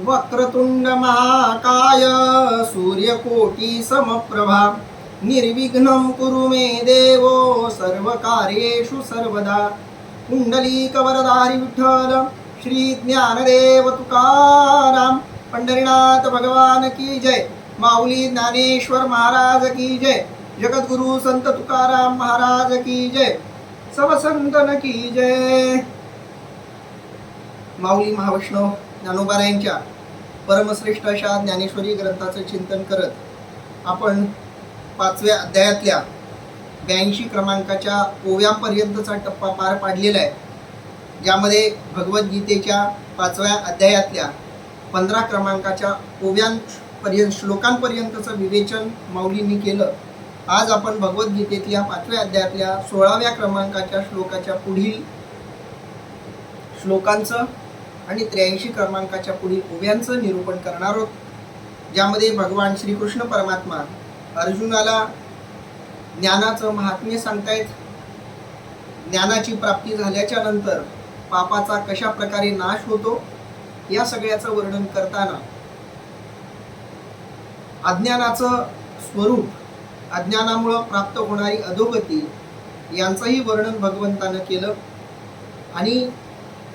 वक्रतुंड महाकाय सूर्यकोटी समप्रभा निर्विघ्नं कुरु मे देवो सर्वकार्येषु सर्वदा. कुंडलीकवरधारी विठ्ठल श्री ज्ञानदेव तुकाराम. पंढरीनाथ भगवान की जय. माऊली ज्ञानेश्वर महाराज की जय. जगद्गुरु संत तुकाराम महाराज की जय. सबसंतन की जय. माऊली महावैष्णव ज्ञानोबारायांच्या परमश्रेष्ठ अशा ज्ञानेश्वरी ग्रंथाचं चिंतन करत आपण 5व्या अध्यायातल्या 82 क्रमांकाच्या ओव्यांपर्यंतचा टप्पा पार पाडलेला आहे, ज्यामध्ये भगवद्गीतेच्या 5व्या अध्यायातल्या 15 क्रमांकाच्या ओव्यांपर्यंत श्लोकांपर्यंतचं विवेचन माऊलींनी केलं. आज आपण भगवद्गीतेतल्या 5व्या अध्यायातल्या 16व्या क्रमांकाच्या श्लोकाच्या पुढील श्लोकांचं आणि 83 क्रमांकाच्या पुढील ओव्यांचं निरूपण करणार आहोत, ज्यामध्ये भगवान श्रीकृष्ण परमात्मा अर्जुनाला ज्ञानाचं महात्म्य सांगतायत. ज्ञानाची प्राप्ती झाल्याच्या नंतर पापाचा कशा प्रकारे नाश होतो या सगळ्याचं वर्णन करताना अज्ञानाचं स्वरूप, अज्ञानामुळे प्राप्त होणारी अधोगती यांचंही वर्णन भगवंतानं केलं आणि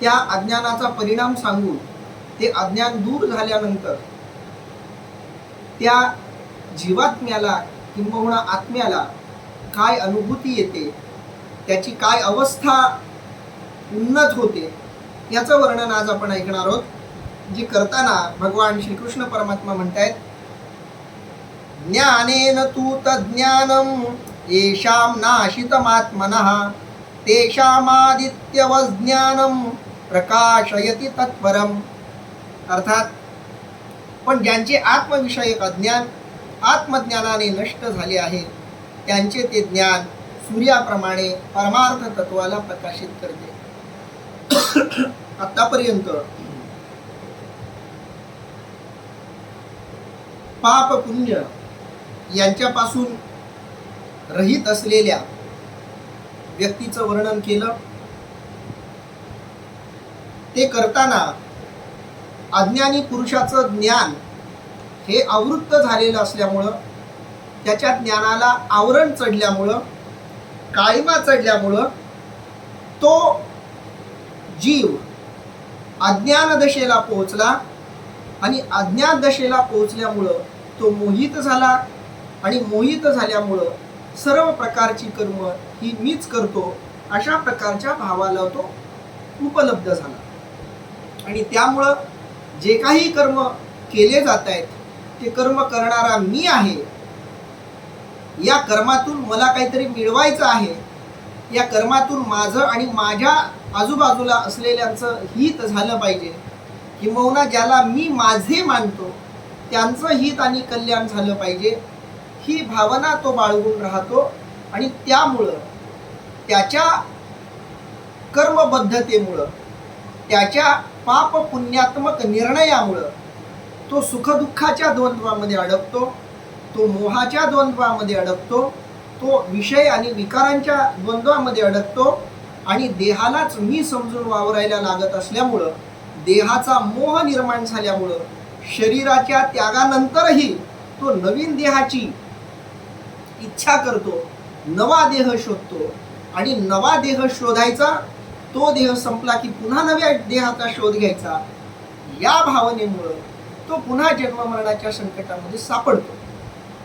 त्या अज्ञानाचा परिणाम सांगून ते अज्ञान दूर झाल्यानंतर त्या जीवात्म्याला किंबहुना आत्म्याला काय अनुभूती येते, त्याची काय अवस्था उन्नत होते याचं वर्णन आज आपण ऐकणार आहोत. जे करताना भगवान श्रीकृष्ण परमात्मा म्हणतायत, ज्ञानेन तू तज्ज्ञानम येषां नाशितमात्मनः तेषामादित्यवज्ञानम प्रकाशयति तत्परम. अर्थात पण ज्यांचे आत्मविषयक अज्ञान आत्मज्ञानाने नष्ट झाले आहे त्यांचे ते ज्ञान सूर्याप्रमाणे परमार्थ तत्वाला प्रकाशित करते. आतापर्यंत पाप पुण्य यांच्यापासून रहित असलेल्या व्यक्तीचं वर्णन केलं. ते करताना अज्ञानी पुरुषाचं ज्ञान हे आवृत्त झालेलं असल्यामुळं, त्याच्या ज्ञानाला आवरण चढल्यामुळं, काळिमा चढल्यामुळं तो जीव अज्ञान दशेला पोहोचला आणि अज्ञान दशेला पोहोचल्यामुळं तो मोहित झाला आणि मोहित झाल्यामुळं सर्व प्रकारची कर्म ही मीच करतो अशा प्रकारच्या भावाला तो उपलब्ध झाला. आणि त्यामुळं जे काही कर्म केले जात आहेत ते कर्म करणारा मी आहे. या कर्मातून मला काहीतरी मिळवायचं आहे. या कर्मातून माझं आणि माझ्या आजूबाजूला असलेल्यांचं हित झालं पाहिजे, किंबहुना ज्याला मी माझे मानतो त्यांचं हित आणि कल्याण झालं पाहिजे, ही भावना तो बाळगून राहतो. आणि त्यामुळं त्याच्या कर्मबद्धतेमुळं, त्याच्या पाप पुण्यात्मक निर्णयामुळं तो सुखदुःखाच्या द्वंद्वामध्ये अडकतो, तो मोहाच्या द्वंद्वामध्ये अडकतो, तो विषय आणि विकारांच्या द्वंद्वामध्ये अडकतो आणि देहालाच मी समजून वावरायला लागत असल्यामुळं, देहाचा मोह निर्माण झाल्यामुळं शरीराच्या त्यागानंतरही तो नवीन देहाची इच्छा करतो, नवा देह शोधतो आणि नवा देह शोधायचा, तो देह संपला की पुन्हा नव्या देहाचा शोध घ्यायचा. या भावनेमुळं तो पुन्हा जन्ममरणाच्या संकटामध्ये सापडतो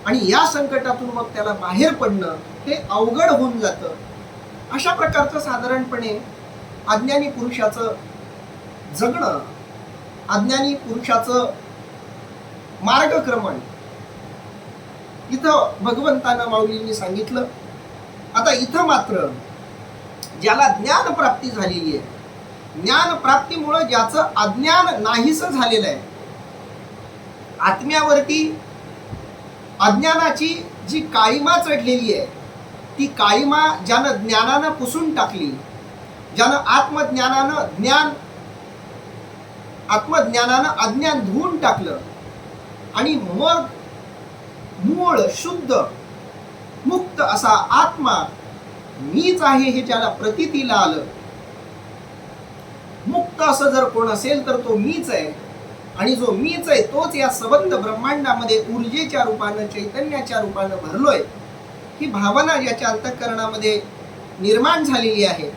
आणि या संकटातून मग त्याला बाहेर पडणं हे अवघड होऊन जातं. अशा प्रकारचं साधारणपणे अज्ञानी पुरुषाचं जगणं, अज्ञानी पुरुषाचं मार्गक्रमण इथं भगवंतानं माऊलींनी सांगितलं. आता इथं मात्र ज्याला ज्ञान प्राप्ती झालेली आहे, ज्ञान प्राप्तीमुळे ज्याचं अज्ञान नाहीसं झालेलं आहे, आत्म्यावरती अज्ञानाची जी काळिमा चढलेली आहे ती काळिमा ज्यानं ज्ञानानं पुसून टाकली, ज्यानं आत्मज्ञानानं अज्ञान धुवून टाकलं आणि मग मूळ शुद्ध मुक्त असा आत्मा मीच आहे हे ज्याला प्रतीतीला आलं, मुक्त असं जर कोण असेल तर तो मीच आहे. आणि जो मीच आहे तोच या सबंध ब्रह्मांडामध्ये ऊर्जेच्या रूपानं, चैतन्याच्या रूपानं भरलोय, ही भावना ज्याच्या अंतःकरणामध्ये निर्माण झालेली आहे,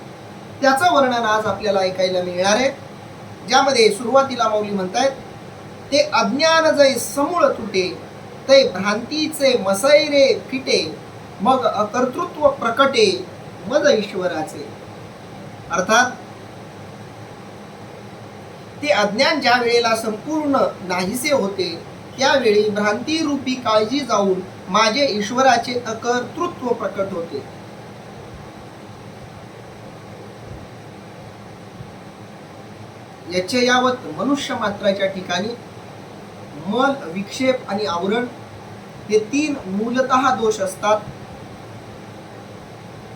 त्याचं वर्णन आज आपल्याला ऐकायला मिळणार आहे. ज्यामध्ये सुरुवातीला माऊली म्हणतायत, ते अज्ञान जै समूळ तुटे, ते भ्रांतीचे मसैरे फिटे, मग अकर्तृत्व प्रकटे, मज ईश्वराचे. अर्थात ते अज्ञान ज्या वेळेला संपूर्ण नाहीसे होते, त्यावेळी भ्रांती रूपी काळजी जाऊन माझे ईश्वराचे अकर्तृत्व प्रकट होते. याचे यावत मनुष्य मात्राच्या ठिकाणी मल, विक्षेप आणि आवरण हे तीन मूलतः दोष असतात.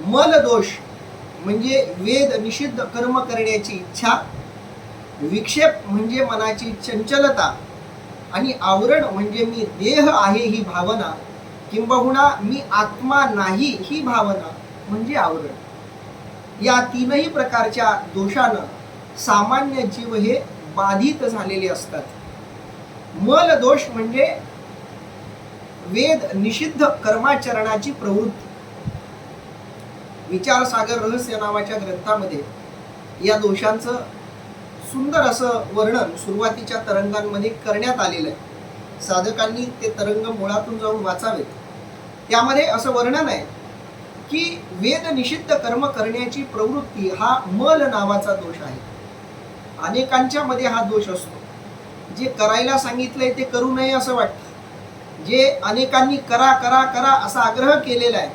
मल दोष म्हणजे वेद निषिद्ध कर्म करण्याची इच्छा, विक्षेप म्हणजे मनाची चंचलता, आणि आवरण म्हणजे मी देह आहे ही भावना, किंबहुना मी आत्मा नाही ही भावना म्हणजे आवरण. या तीनही प्रकारच्या दोषानं सामान्य जीव हे बाधित झालेले असतात. मल दोष म्हणजे वेद निषिद्ध कर्माचरणाची प्रवृत्ती. विचारसागर रहस्य नावाच्या ग्रंथामध्ये या दोषांचं सुंदर असं वर्णन सुरुवातीच्या तरंगांमध्ये करण्यात आलेलं आहे. साधकांनी ते तरंग मुळातून जाऊन वाचावेत. त्यामध्ये असं वर्णन आहे की वेद निषिद्ध कर्म करण्याची प्रवृत्ती हा मल नावाचा दोष आहे. अनेकांच्या मध्ये हा दोष असतो. जे करायला सांगितलंय ते करू नये असं वाटतं, जे अनेकांनी करा करा करा असा आग्रह केलेला आहे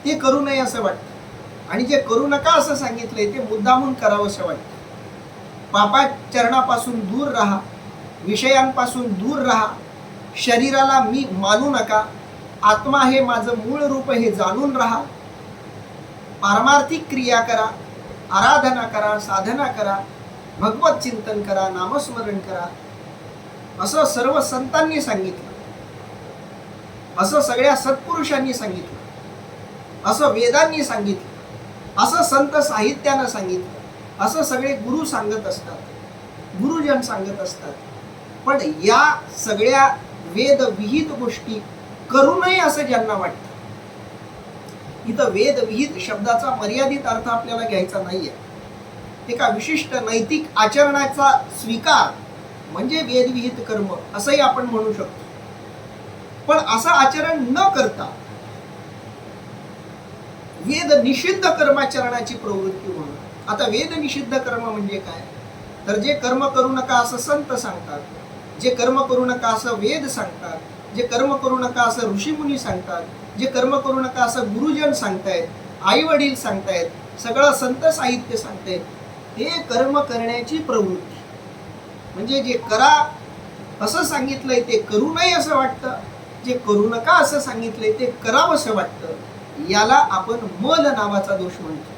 ते करू नये असं वाटतं, आणि जे करू नका असं सांगितलंय ते मुद्दामून करावं असं वाटतं. पापाचरणापासून दूर राहा, विषयांपासून दूर राहा, शरीराला मी मानू नका, आत्मा हे माझं मूळ रूप हे जाणून राहा, पारमार्थिक क्रिया करा, आराधना करा, साधना करा, भगवत चिंतन करा, नामस्मरण करा, असं सर्व संतांनी सांगितलं, असं सगळ्या सत्पुरुषांनी सांगितलं, असं वेदांनी सांगितलं, असं संत साहित्यानं सांगितलं, असं सगळे गुरु सांगत असतात, गुरुजन सांगत असतात. पण या सगळ्या वेद विहित गोष्टी करू नये असं ज्यांना वाटतं, इथं वेद विहित शब्दाचा मर्यादित अर्थ आपल्याला घ्यायचा नाहीये. एका विशिष्ट नैतिक आचरणाचा स्वीकार म्हणजे वेदविहित कर्म असंही आपण म्हणू शकतो. पण असं आचरण न करता वेद निषिद्ध कर्माचरणाची प्रवृत्ती होणं. आता वेद निषिद्ध कर्म म्हणजे काय? तर जे कर्म करू नका असं संत सांगतात, जे कर्म करू नका असं वेद सांगतात, जे कर्म करू नका असं ऋषीमुनी सांगतात, जे कर्म करू नका असं गुरुजन सांगतायत, आई वडील सांगतायत, सगळं संत साहित्य सांगतायत, हे कर्म करण्याची प्रवृत्ती. म्हणजे जे करा असं सांगितलंय ते करू नये असं वाटतं, जे करू नका असं सांगितलंय ते करावं असं वाटतं. याला आपण मल नावाचा दोष म्हणतो.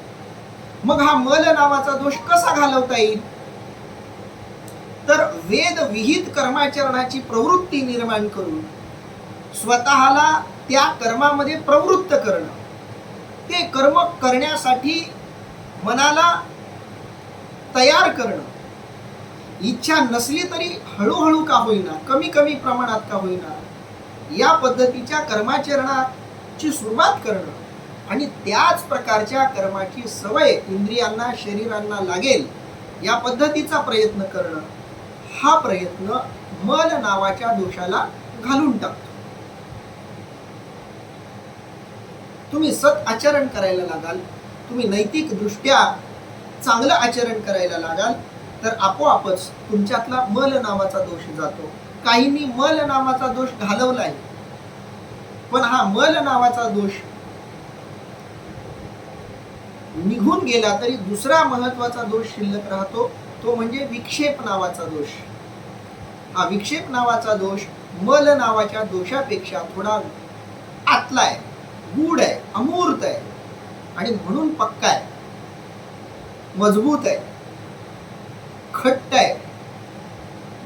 मग हा मल नावाचा दोष कसा घालवता येईल? तर वेद विहित कर्माचरणाची प्रवृत्ती निर्माण करून स्वतःला त्या कर्मामध्ये प्रवृत्त करणं, ते कर्म करण्यासाठी मनाला तयार करणं, इच्छा नसली तरी हळूहळू का होईना, कमी कमी प्रमाणात का होईना, या पद्धतीच्या कर्माचरणाची सुरुवात करणं आणि त्याच प्रकारच्या कर्माची सवय इंद्रियांना, शरीरांना लागेल या पद्धतीचा प्रयत्न करणं, हा प्रयत्न मल नावाच्या दोषाला घालून टाकतो. तुम्ही सत आचरण करायला लागाल, तुम्ही नैतिक दृष्ट्या चांगलं आचरण करायला लागाल, तर आपोआपच तुमच्यातला मल नावाचा दोष जातो. काहींनी मल नावाचा दोष घालवलाय, पण हा मल नावाचा दोष निघून गेला तरी दुसरा महत्वाचा दोष शिल्लक राहतो, तो म्हणजे विक्षेप नावाचा दोष. हा विक्षेप नावाचा दोष मल नावाच्या दोषापेक्षा थोडा आतला आहे, गूढ आहे, अमूर्त आहे आणि म्हणून पक्का आहे, मजबूत आहे, खट्ट आहे.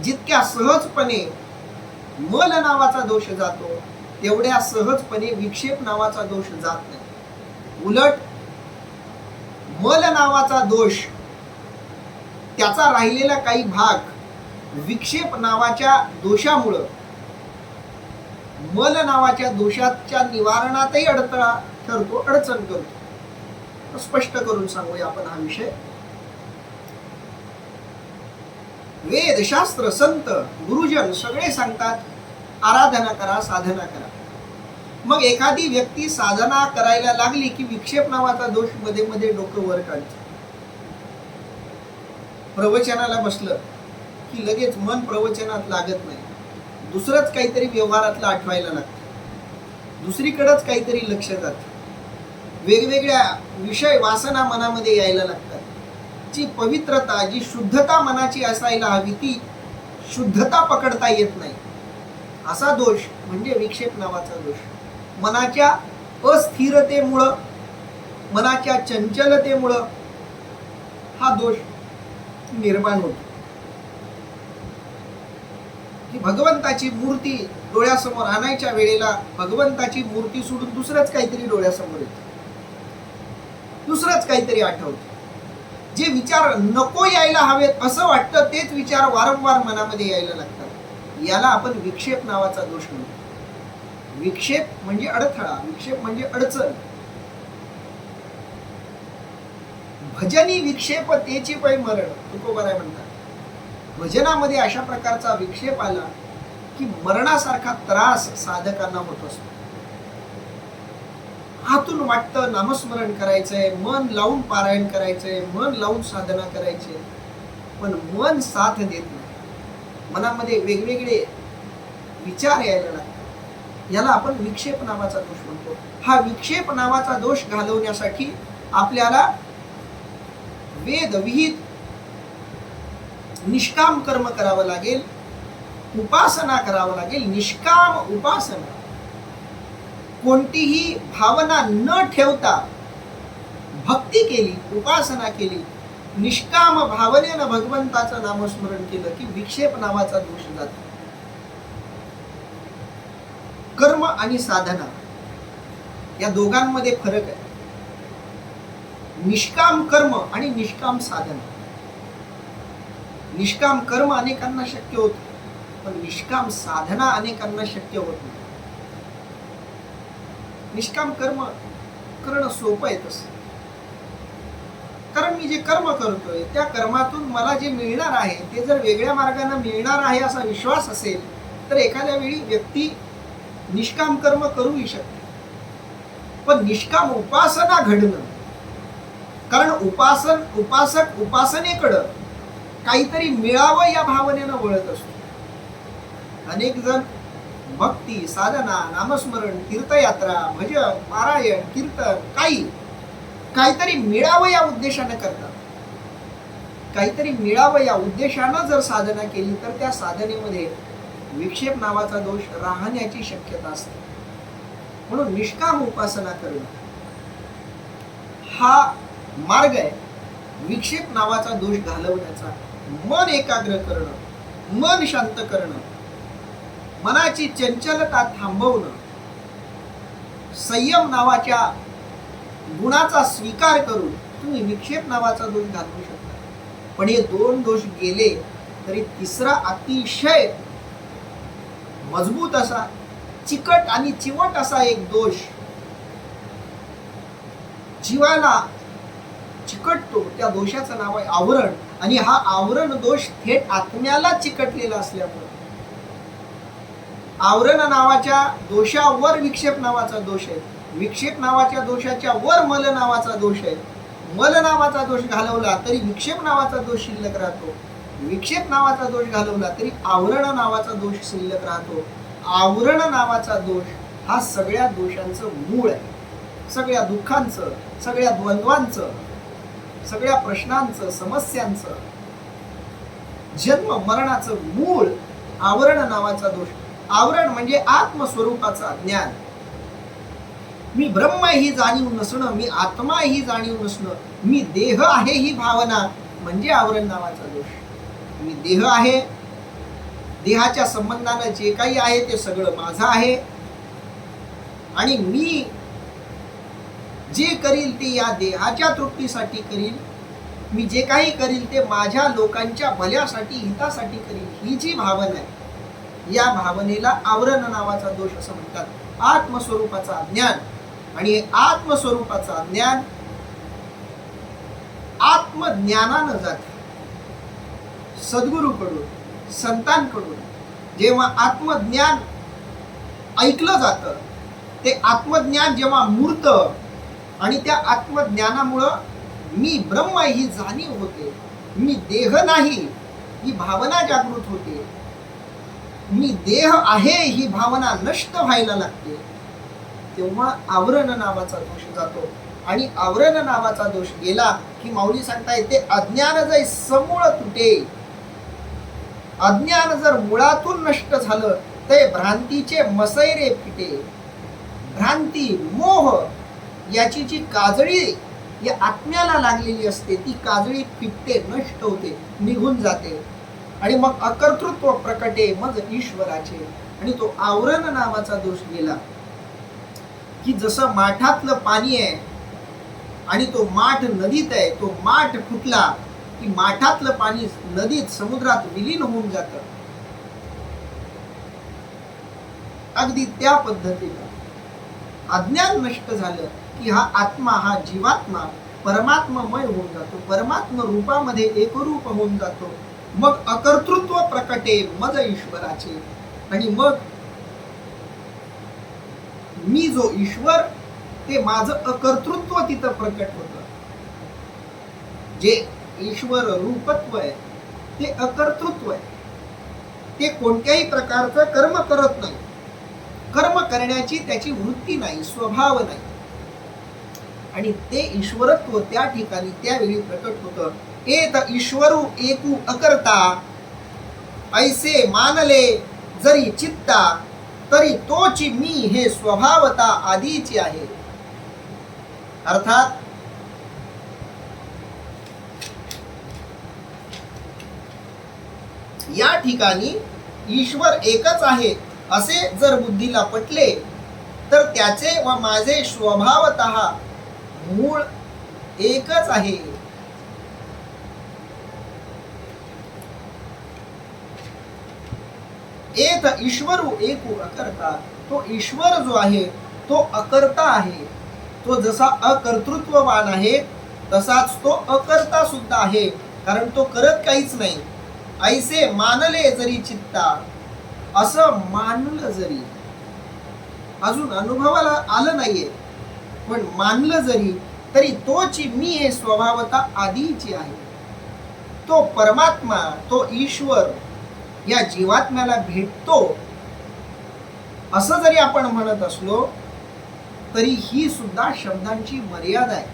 जितक्या सहजपणे मल नावाचा दोष जातो तेवढ्या सहजपणे विक्षेप नावाचा दोष जात नाही. उलट मल नावाचा दोष त्याचा राहिलेला काही भाग विक्षेप नावाच्या दोषामुळं, मल नावाच्या दोषाच्या निवारणातही अडथळा ठरतो, अडचण करतो. स्पष्ट करून सांगूया आपण हा विषय. वेद, शास्त्र, संत, गुरुजन सगळे सांगतात आराधना करा, साधना करा. मग एखादी व्यक्ती साधना करायला लागली की विक्षेप नावाचा दोष मध्ये मध्ये डोकं वर काढतो. प्रवचनाला बसलं की लगेच मन प्रवचनात लागत नाही, दुसरंच काहीतरी व्यवहारातलं आठवायला लागतं, दुसरीकडेच काहीतरी लक्ष जातं, वेगवेगळ्या विषय वासना मनामध्ये यायला लागतात. जी पवित्रता, जी शुद्धता मनाची असायला हवी ती शुद्धता पकडता येत नाही. असा दोष म्हणजे विक्षेप नावाचा दोष. मनाच्या अस्थिरतेमुळं, मनाच्या चंचलतेमुळं हा दोष निर्माण होतो. की भगवंताची मूर्ती डोळ्यासमोर आणायच्या वेळेला भगवंताची मूर्ती सोडून दुसरंच काहीतरी डोळ्यासमोर येतं, दुसरंच काहीतरी आठवतं. जे विचार नको यायला हवेत असं वाटतं तेच विचार वारंवार मनामध्ये यायला लागतात. याला आपण विक्षेप नावाचा दोष म्हणतो. विक्षेप म्हणजे अडथळा, विक्षेप म्हणजे अडचण. भजनी विक्षेप तेची पै मरण, तुकोबाराय म्हणतात. भजनामध्ये अशा प्रकारचा विक्षेप आला की मरणासारखा त्रास साधकांना होत असतो. हातून वाटतं नामस्मरण करायचंय, मन लावून पारायण करायचंय, मन लावून साधना करायची, पण मन साथ देत नाही. मनामध्ये वेगवेगळे विचार यायला लागतात. याला आपण विक्षेप नावाचा दोष म्हणतो. हा विक्षेप नावाचा दोष घालवण्यासाठी आपल्याला वेद विहित निष्काम कर्म करावं लागेल, उपासना करावं लागेल. निष्काम उपासना, कोणतीही भावना न ठेवता भक्ती केली, उपासना केली, निष्काम भावनेनं भगवंताचं नामस्मरण केलं की विक्षेप नावाचा दोष जातो. कर्म आणि साधना या दोघांमध्ये फरक आहे. निष्काम कर्म आणि निष्काम साधना. निष्काम कर्म अनेकांना शक्य होत, पण निष्काम साधना अनेकांना शक्य होत नाही. निष्काम कर्म करणं सोपं आहे तसं, कारण मी जे कर्म करतोय त्या कर्मातून मला जे मिळणार आहे ते जर वेगळ्या मार्गाने मिळणार आहे असा विश्वास असेल तर एखाद्या वेळी व्यक्ती निष्काम कर्म करूही शकते. पण निष्काम उपासना घडणं, कारण उपासक उपासनेकडं काहीतरी मिळावं या भावनेनं वळत असतो. अनेक जण भक्ती, साधना, नामस्मरण, तीर्थयात्रा, भजन, पारायण, कीर्तन काहीतरी मिळावं या उद्देशाने करतात. काहीतरी मिळावं या उद्देशानं जर साधना केली तर त्या साधनेमध्ये विक्षेप नावाचा दोष राहण्याची शक्यता असते. म्हणून निष्काम उपासना करणं हा मार्ग आहे विक्षेप नावाचा दोष घालवण्याचा. मन एकाग्र करणं, मन शांत करणं, मनाची चंचलता थांबवणं, संयम नावाच्या गुणाचा स्वीकार करून तुम्ही विक्षेप नावाचा दोष घालवू शकता. पण हे दोन दोष गेले तरी तिसरा अतिशय मजबूत असा, चिकट आणि चिवट असा एक दोष जीवाला चिकटतो. त्या दोषाचं नाव आहे आवरण. आणि हा आवरण दोष थेट आत्म्याला चिकटलेला असल्यामुळे आवरण नावाच्या दोषावर विक्षेप नावाचा दोष आहे, विक्षेप नावाच्या दोषाच्या वर मल नावाचा दोष आहे. मल नावाचा दोष घालवला तरी विक्षेप नावाचा दोष शिल्लक राहतो, विक्षेप नावाचा दोष घालवला तरी आवरण नावाचा दोष शिल्लक राहतो. आवरण नावाचा दोष हा सगळ्या दोषांचं मूळ आहे. सगळ्या दुःखांचं, सगळ्या द्वंद्वांचं, सगळ्या प्रश्नांचं, समस्यांचं, जन्म मरणाचं मूळ आवरण नावाचा दोष. आवरण म्हणजे आत्मस्वरूपाचं ज्ञान. मी ब्रह्म ही जाणीव नसणं, मी आत्मा ही जाणीव नसणं, मी देह आहे ही भावना म्हणजे आवरण नावाचा दोष. मी देह आहे, देहाच्या संबंधानं जे काही आहे ते सगळं माझं आहे आणि मी जे करील ते या देहाच्या तृप्तीसाठी करील मी जे काही करील ते माझ्या लोकांच्या भल्यासाठी, हितासाठी करील, ही जी भावना आहे, या भावनेला आवरण नावाचा दोष असं म्हणतात. आत्मस्वरूपाचा अज्ञान. आणि आत्मस्वरूपाचा ज्ञान आत्मज्ञानानं जाते. सद्गुरूकडून, संतांकडून जेव्हा आत्मज्ञान ऐकलं जातं, ते आत्मज्ञान जेव्हा मूर्त आणि त्या आत्मज्ञानामुळं मी ब्रह्म ही जाणीव होते, मी देह नाही ही भावना जागृत होते, मी देह आहे ही भावना नष्ट व्हायला लागते, तेव्हा आवरण नावाचा दोष जातो. आणि आवरण नावाचा दोष गेला की माऊली सांगता येते अज्ञान जै समूळ तुटे. अज्ञान जर मुळातून नष्ट झालं ते भ्रांतीचे मसैरे फिटे. भ्रांती, मोह याची जी काजळी या आत्म्याला लागलेली असते ती काजळी फिटते, नष्ट होते, निघून जाते. आणि मग अकर्तृत्व प्रकटे मग ईश्वराचे. आणि तो आवरण नावाचा दोष गेला की जसं माठातलं पाणी आहे आणि तो माठ नदीत आहे, तो माठ फुटला की माठातलं पाणी नदीत, समुद्रात विलीन होऊन जातं. अगदी त्या पद्धतीनं अज्ञान नष्ट झालं की हा आत्मा, हा जीवात्मा परमात्ममय होऊन जातो, परमात्म रूपामध्ये एकरूप होऊन जातो. मग अकर्तृत्व प्रकटे मज ईश्वराचे. आणि मग मी जो ईश्वर, ते माझं अकर्तृत्व तिथं प्रकट होतं. जे ईश्वर रूपत्व आहे ते अकर्तृत्व आहे. ते कोणत्याही प्रकारचं कर्म करत नाही, कर्म करण्याची त्याची वृत्ती नाही, स्वभाव नाही. आणि ते ईश्वरत्व त्या ठिकाणी त्यावेळी प्रकट होतं. एत ईश्वरू एकू अकर्ता, ऐसे मानले जरी चित्ता, तरी तोची मी हे स्वभावता आधीची आहे. अर्थात या ठिकाणी ईश्वर एकच आहे असे जर बुद्धीला पटले तर त्याचे व माझे स्वभावतः मूळ एकच आहे. एत ईश्वरू एकू अकर्ता. तो ईश्वर जो आहे तो अकर्ता आहे. तो जसा अकर्तृत्ववान आहे तसाच तो अकर्ता सुद्धा आहे, कारण तो करत काहीच नाही. ऐसे मानले जरी चित्ता, असं मानलं जरी, अजून अनुभवाला आलं नाहीये पण मानलं जरी, तरी तोची मी हे स्वभावता आधीची आहे. तो परमात्मा, तो ईश्वर या जीवात्म्याला भेटतो असं जरी आपण म्हणत असलो तरी ही सुद्धा शब्दांची मर्यादा आहे.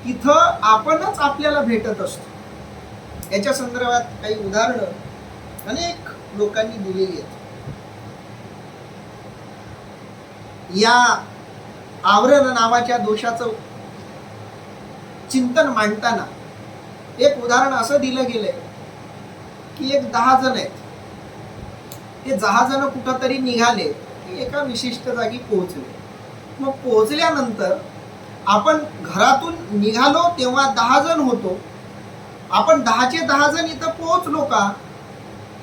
तिथं आपणच आपल्याला भेटत असतो. याच्या संदर्भात काही उदाहरणं अनेक लोकांनी दिलेली आहेत. या आवरण नावाच्या दोषाचं चिंतन मांडताना एक उदाहरण असं दिलं गेलंय की एक 10 जण आहेत. ते 10 जण कुठंतरी निघाले की एका विशिष्ट जागी पोहोचले. मग पोहोचल्यानंतर आपण घरातून निघालो तेव्हा 10 जण होतो. आपण 10चे 10 जण इथं पोहोचलो का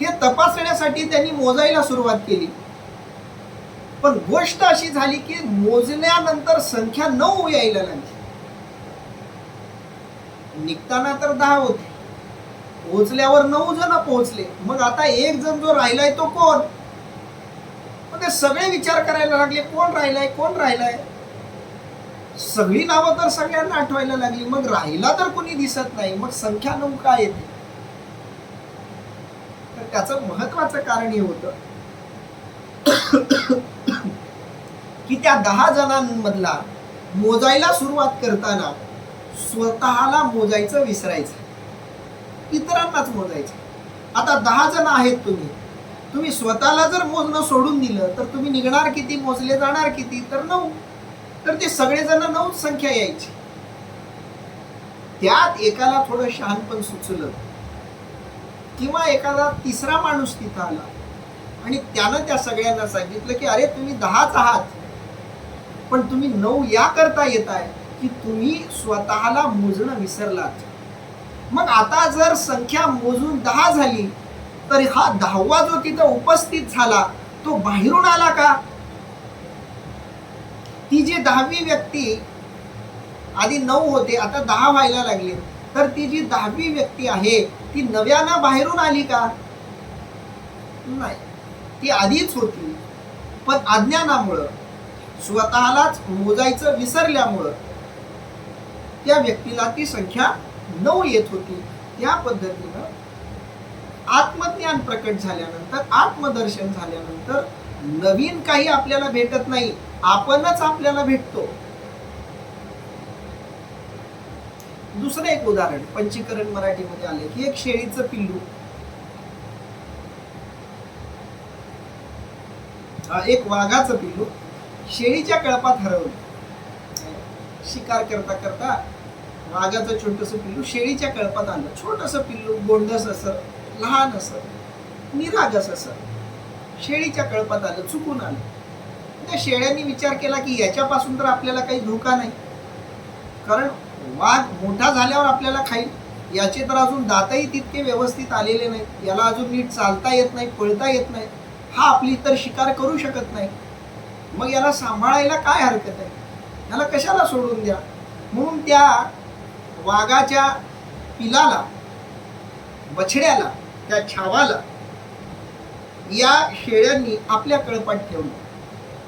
हे तपासण्यासाठी त्यांनी मोजायला सुरुवात केली. पण गोष्ट अशी झाली की मोजल्यानंतर संख्या 9 यायला लागली. निघताना तर 10 होते, पोहोचल्यावर 9 जण पोहोचले. मग आता एक जण जो राहिलाय तो कोण? मग ते सगळे विचार करायला लागले, कोण राहिलाय, कोण राहिलाय. सगळी नावं तर सगळ्यांना आठवायला लागली. मग राहिला तर कोणी दिसत नाही. मग संख्या 9 का येते? तर त्याचं महत्वाचं कारण हे होतं की त्या 10 जणांमधला मोजायला सुरुवात करताना स्वतःला मोजायचं विसरायचं, इतरांनाच मोजायचं. आता 10 जण आहेत, तुम्ही स्वतःला जर मोजणं सोडून दिलं तर तुम्ही निघणार किती, मोजले जाणार किती? तर 9. तर ते सगळेजण 9 संख्या यायची. त्यात एकाला थोडं शहाणपण सुचलं किंवा एखादा तिसरा माणूस तिथं आला आणि त्यानं त्या सगळ्यांना सांगितलं की अरे तुम्ही 10च आहात पण तुम्ही 9 या करता येताय. की तुम्ही स्वतःला मोजणं विसरलात. मग आता जर संख्या मोजून 10 झाली तर हा 10वा जो तिथं उपस्थित झाला तो बाहेरून आला का? ती जी 10वी व्यक्ती, आधी 9 होते आता 10 व्हायला लागले, तर ती जी 10वी व्यक्ती आहे ती नव्यानं बाहेरून आली का? नाही, ती आधीच होती. पण अज्ञानामुळं, स्वतःलाच मोजायचं विसरल्यामुळं त्या व्यक्तीला ती संख्या 9 येत होती. त्या पद्धतीनं आत्मज्ञान प्रकट झाल्यानंतर, आत्मदर्शन झाल्यानंतर नवीन काही आपल्याला भेटत नाही, आपणच आपल्याला भेटतो. दुसरं एक उदाहरण पंचीकरण मराठीमध्ये आले की एक शेळीचं पिल्लू, एक वाघाचं पिल्लू शेळीच्या कळपात हरवलं. शिकार करता करता वाघाचं छोटस पिल्लू शेळीच्या कळपात आलं. छोटस पिल्लू, गोंडस असं, लहान असं, निरागस असं शेळीच्या कळपात आलं, चुकून आलं. त्या शेळ्यांनी विचार केला की याच्यापासून तर आपल्याला काही धोका नाही, कारण वाघ मोठा झाल्यावर आपल्याला खाईल. याचे तर अजून दातही तितके व्यवस्थित आलेले नाहीत, याला अजून नीट चालता येत नाही, पळता येत नाही, हा आपली तर शिकार करू शकत नाही, मग याला सांभाळायला काय हरकत आहे, याला कशाला सोडून द्या. म्हणून त्या वाघाच्या पिलाला, बछड्याला, त्या छावाला या शेळ्यांनी आपल्या कळपात ठेवलं.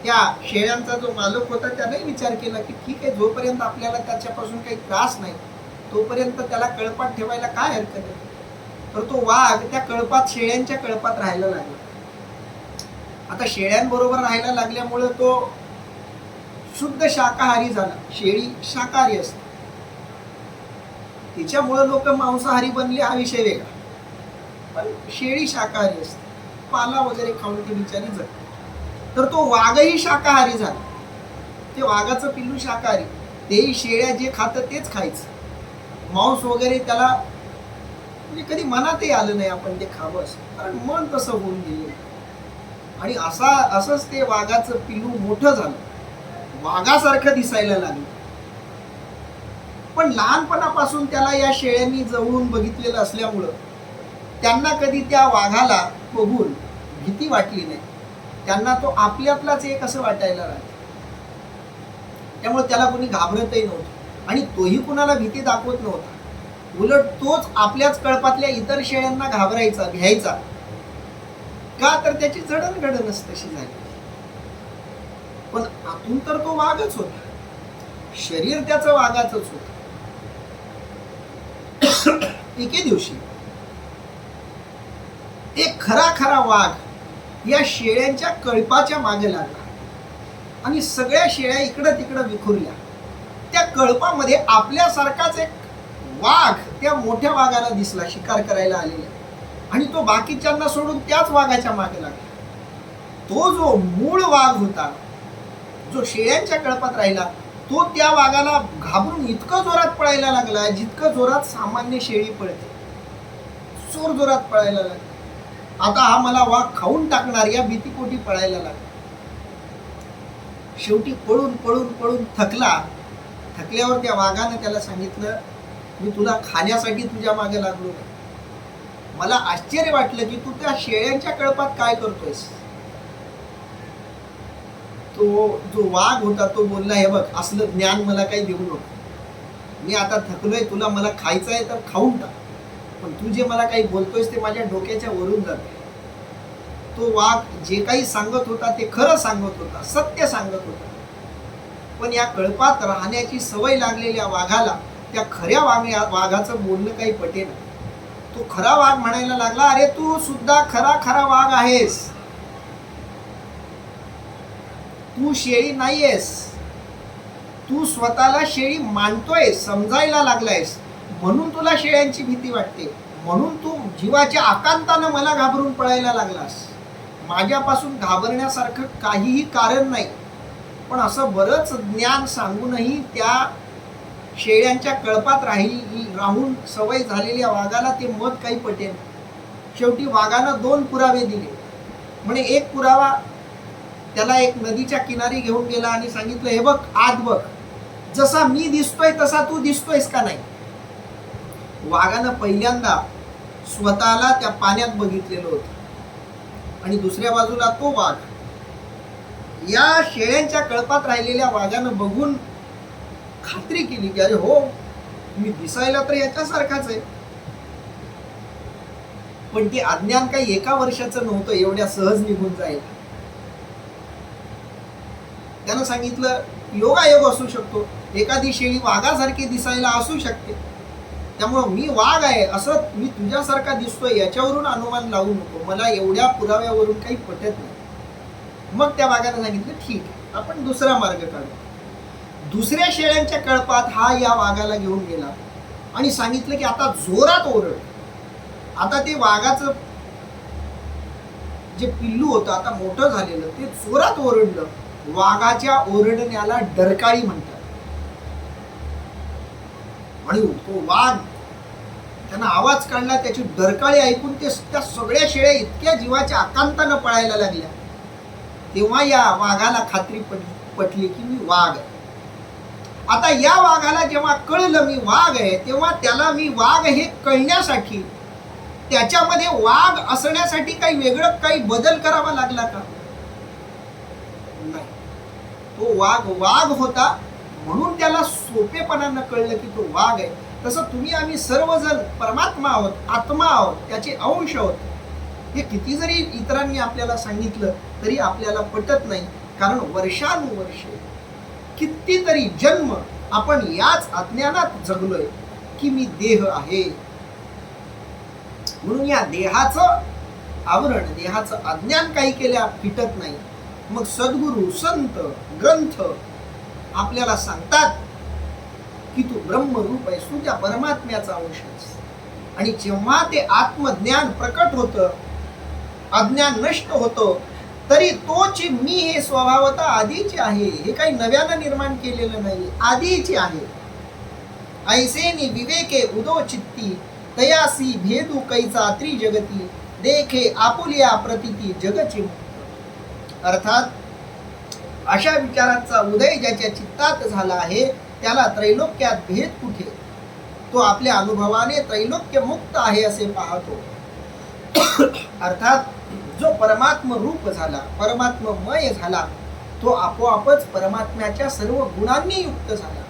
त्या शेळ्यांचा जो मालक होता त्याने विचार केला की ठीक आहे, जोपर्यंत आपल्याला त्याच्यापासून काही त्रास नाही तोपर्यंत त्याला कळपात ठेवायला काय हरकत आहे. तर तो वाघ त्या कळपात, शेळ्यांच्या कळपात राहायला लागला. आता शेळ्यांबरोबर राहायला लागल्यामुळे तो शुद्ध शाकाहारी झाला. शेळी शाकाहारी असते, तिच्यामुळे लोक मांसाहारी बनले हा विषय वेगळा, पण शेळी शाकाहारी असते, पाला वगैरे खाऊन ती बिचारी जगते. तर तो वाघही शाकाहारी झाला. ते वाघाचं पिल्लू शाकाहारी, तेही शेळ्या जे खातं तेच खायचं, मांस वगैरे त्याला म्हणजे कधी मनातही आलं नाही आपण ते खावं असं, कारण मन तसं होऊन गेलं. आणि असंच ते वाघाचं पिल्लू मोठं झालं, वाघासारखं दिसायला लागलं. पण लहानपणापासून त्याला या शेळ्यांनी जवळून बघितलेलं असल्यामुळं त्यांना कधी त्या वाघाला बघून भीती वाटली नाही. त्यांना तो आपल्यातलाच एक असं वाटायला लागलं. त्यामुळे त्याला कोणी घाबरतही नव्हतं आणि तोही कुणाला भीती दाखवत नव्हता. उलट तोच आपल्याच कळपातल्या इतर शेळ्यांना घाबरायचा, भ्यायचा. का तर त्याची जडणघडणच तशी झाली. पण आतून तर तो वाघच होता, शरीर त्याचं वाघाचंच होतं. एके दिवशी एक खरा वाघ या शेळ्यांच्या कळपाच्या मागे लागला आणि सगळ्या शेळ्या इकडं तिकडं विखुरल्या. त्या कळपामध्ये आपल्यासारखाच एक वाघ त्या मोठ्या वाघाला दिसला, शिकार करायला आलेला, आणि तो बाकीच्यांना सोडून त्याच वाघाच्या मागे लागला. तो जो मूळ वाघ होता, जो शेळ्यांच्या कळपात राहिला, तो त्या वाघाला घाबरून इतकं जोरात पळायला लागला, जितकं जोरात सामान्य शेळी पळते, जोर जोरात पळायला लागला. आता हा मला वाघ खाऊन टाकणार या भीतीपोटी पळायला लागला. शेवटी पळून पळून पळून थकल्यावर त्या वाघानं त्याला सांगितलं, मी तुला खाण्यासाठी तुझ्या मागे लागलो नाही. मला आश्चर्य वाटलं की तू त्या शेळ्यांच्या कळपात काय करतोयस. तो जो वाघ होता तो बोलला, हे बघ, असलं ज्ञान मला काही देऊ नको, मी आता थकलोय, तुला मला खायचं आहे तर खाऊन टाक, पण तू जे मला काही बोलतोयस ते माझ्या डोक्याच्या वरून जाते. तो वाघ जे काही सांगत होता ते खरं सांगत होता, सत्य सांगत होता. पण या कळपात राहण्याची सवय लागलेल्या वाघाला त्या खऱ्या वाघाचं बोलणं काही पटेना. तो खरा वाघ म्हणायला लागला, अरे तू सुद्धा खरा वाघ आहेस, तू शेळी नाहीयेस, तू स्वतःला शेळी मानतोय, समजायला लागलायस, म्हणून तुला शेळ्यांची भीती वाटते, म्हणून तू जीवाच्या आकांतानं मला घाबरून पळायला लागलास. माझ्यापासून घाबरण्यासारखं काहीही कारण नाही. पण असं बरंच ज्ञान सांगूनही त्या शेळ्यांच्या कळपात राहून सवय झालेल्या वाघाला ते मत काही पटेल. शेवटी वाघानं 2 पुरावे दिले. म्हणे एक पुरावा त्याला एक नदीच्या किनारी घेऊन गेला आणि सांगितलं, हे बघ, आत बघ, जसा मी दिसतोय तसा तू दिसतोयस का नाही. वाघानं पहिल्यांदा स्वतःला त्या पाण्यात बघितलेलं होतं आणि दुसऱ्या बाजूला तो वाघ. या शेळ्यांच्या कळपात राहिलेल्या वाघानं बघून खात्री केली की अरे हो, मी दिसायला तर याच्यासारखाच आहे. पण ते अज्ञान काही एका वर्षाचं नव्हतं एवढ्या सहज निघून जाईल. त्यानं सांगितलं योगायोग असू शकतो, एखादी शेळी वाघासारखी दिसायला असू शकते, त्यामुळं मी वाघ आहे असं मी तुझ्यासारखा दिसतोय याच्यावरून अनुमान लावू नको, मला एवढ्या पुराव्यावरून काही पटत नाही. मग त्या वाघानं सांगितलं ठीक आहे, आपण दुसरा मार्ग काढू. दुसऱ्या शेळ्यांच्या कळपात हा या वाघाला घेऊन गेला आणि सांगितलं की आता जोरात ओरड. आता ते वाघाचं जे पिल्लू होतं आता मोठं झालेलं ते जोरात ओरडलं. वाघाच्या ओरडण्याला डरकाळी म्हणतात. आणि तो वाघ त्यानं आवाज काढला, त्याची डरकाळी ऐकून ते त्या सगळ्या शेळ्या इतक्या जीवाच्या आकांतानं पळायला लागल्या. तेव्हा या वाघाला खात्री पटली की मी वाघ आहे. आता या वाघाला जेव्हा कळलं मी वाघ आहे, तेव्हा त्याला मी वाघ हे कळण्यासाठी त्याच्यामध्ये वाघ असण्यासाठी काही वेगळं काही बदल करावा लागला का? नाही. तो वाघ वाघ होता म्हणून त्याला सोपेपणानं कळलं की तो वाघ आहे. तसं तुम्ही आम्ही सर्वजण परमात्मा आहोत, आत्मा आहोत, त्याचे अंश आहोत. हे किती जरी इतरांनी आपल्याला सांगितलं तरी आपल्याला पटत नाही, कारण वर्षानुवर्षे कितीतरी जन्म आपण याच अज्ञानात जगलोय की मी देह आहे. म्हणून या देहाचं आवरण, देहाचं अज्ञान काही केल्या फिटत नाही. मग सद्गुरू, संत, ग्रंथ आपल्याला सांगतात की तू ब्रह्मरूप आहेस, तू त्या परमात्म्याचा अंश आहेस. आणि जेव्हा ते आत्मज्ञान प्रकट होतं, अज्ञान नष्ट होतं, तरी तोच मी हे स्वभावतः आधीचे आहे, हे काही नव्यानं निर्माण केलेलं नाही, आधीचे आहे. ऐसेनी विवेके उदो चित्ती तयासी भेदू कैचा त्रिजगती देखे आपुलिया प्रतिती जगची मुक्त. अर्थात अशा विचारांचा उदय ज्याच्या चित्तात झाला आहे त्याला त्रैलोक्यात भेद कुठे, तो आपल्या अनुभवाने त्रैलोक्य मुक्त आहे असे पाहतो. अर्थात जो परमात्म रूप झाला, परमात्ममय झाला, तो आपोआपच परमात्म्याच्या सर्व गुणांनी युक्त झाला.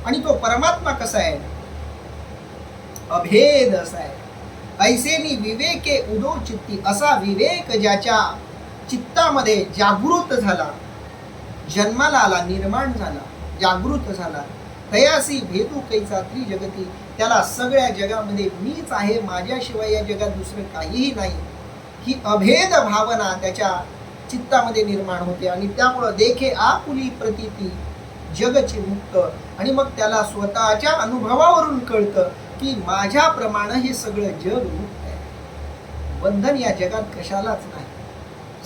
आणि तो परमात्मा कसा आहे? अभेद असा आहे. ऐसेनी विवेके उदो चित्ती, असा विवेक ज्याच्या चित्तामध्ये जागृत झाला, जन्माला आला, निर्माण झाला, जागृत झाला. तयासी भेदू कैचा त्रिजगती, त्याला सगळ्या जगामध्ये मीच आहे, माझ्याशिवाय या जगात दुसरं काहीही नाही, ही अभेद भावना त्याच्या चित्तामध्ये निर्माण होते. आणि त्यामुळं देखे आपुली प्रतीती जगची मुक्त. आणि मग त्याला स्वतःच्या अनुभवावरून कळतं की माझ्याप्रमाणे हे सगळं जग मुक्त आहे. बंधन या जगात कशालाच नाही,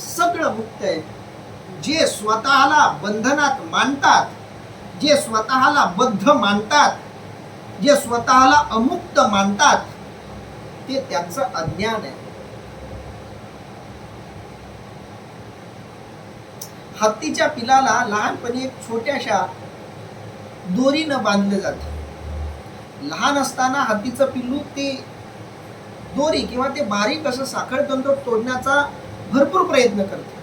सगळं मुक्त आहे. जे स्वतःला बंधनात मानतात, जे स्वतःला बद्ध मानतात, जे स्वतःला अमुक्त मानतात, ते त्यांचं अज्ञान आहे. हत्तीच्या पिलाला लहानपणी एक छोट्याशा दोरीनं बांधलं जातं. लहान असताना हत्तीचं पिल्लू ते दोरी किंवा ते बारीक असं साखळदंड तोडण्याचा भरपूर प्रयत्न करतं,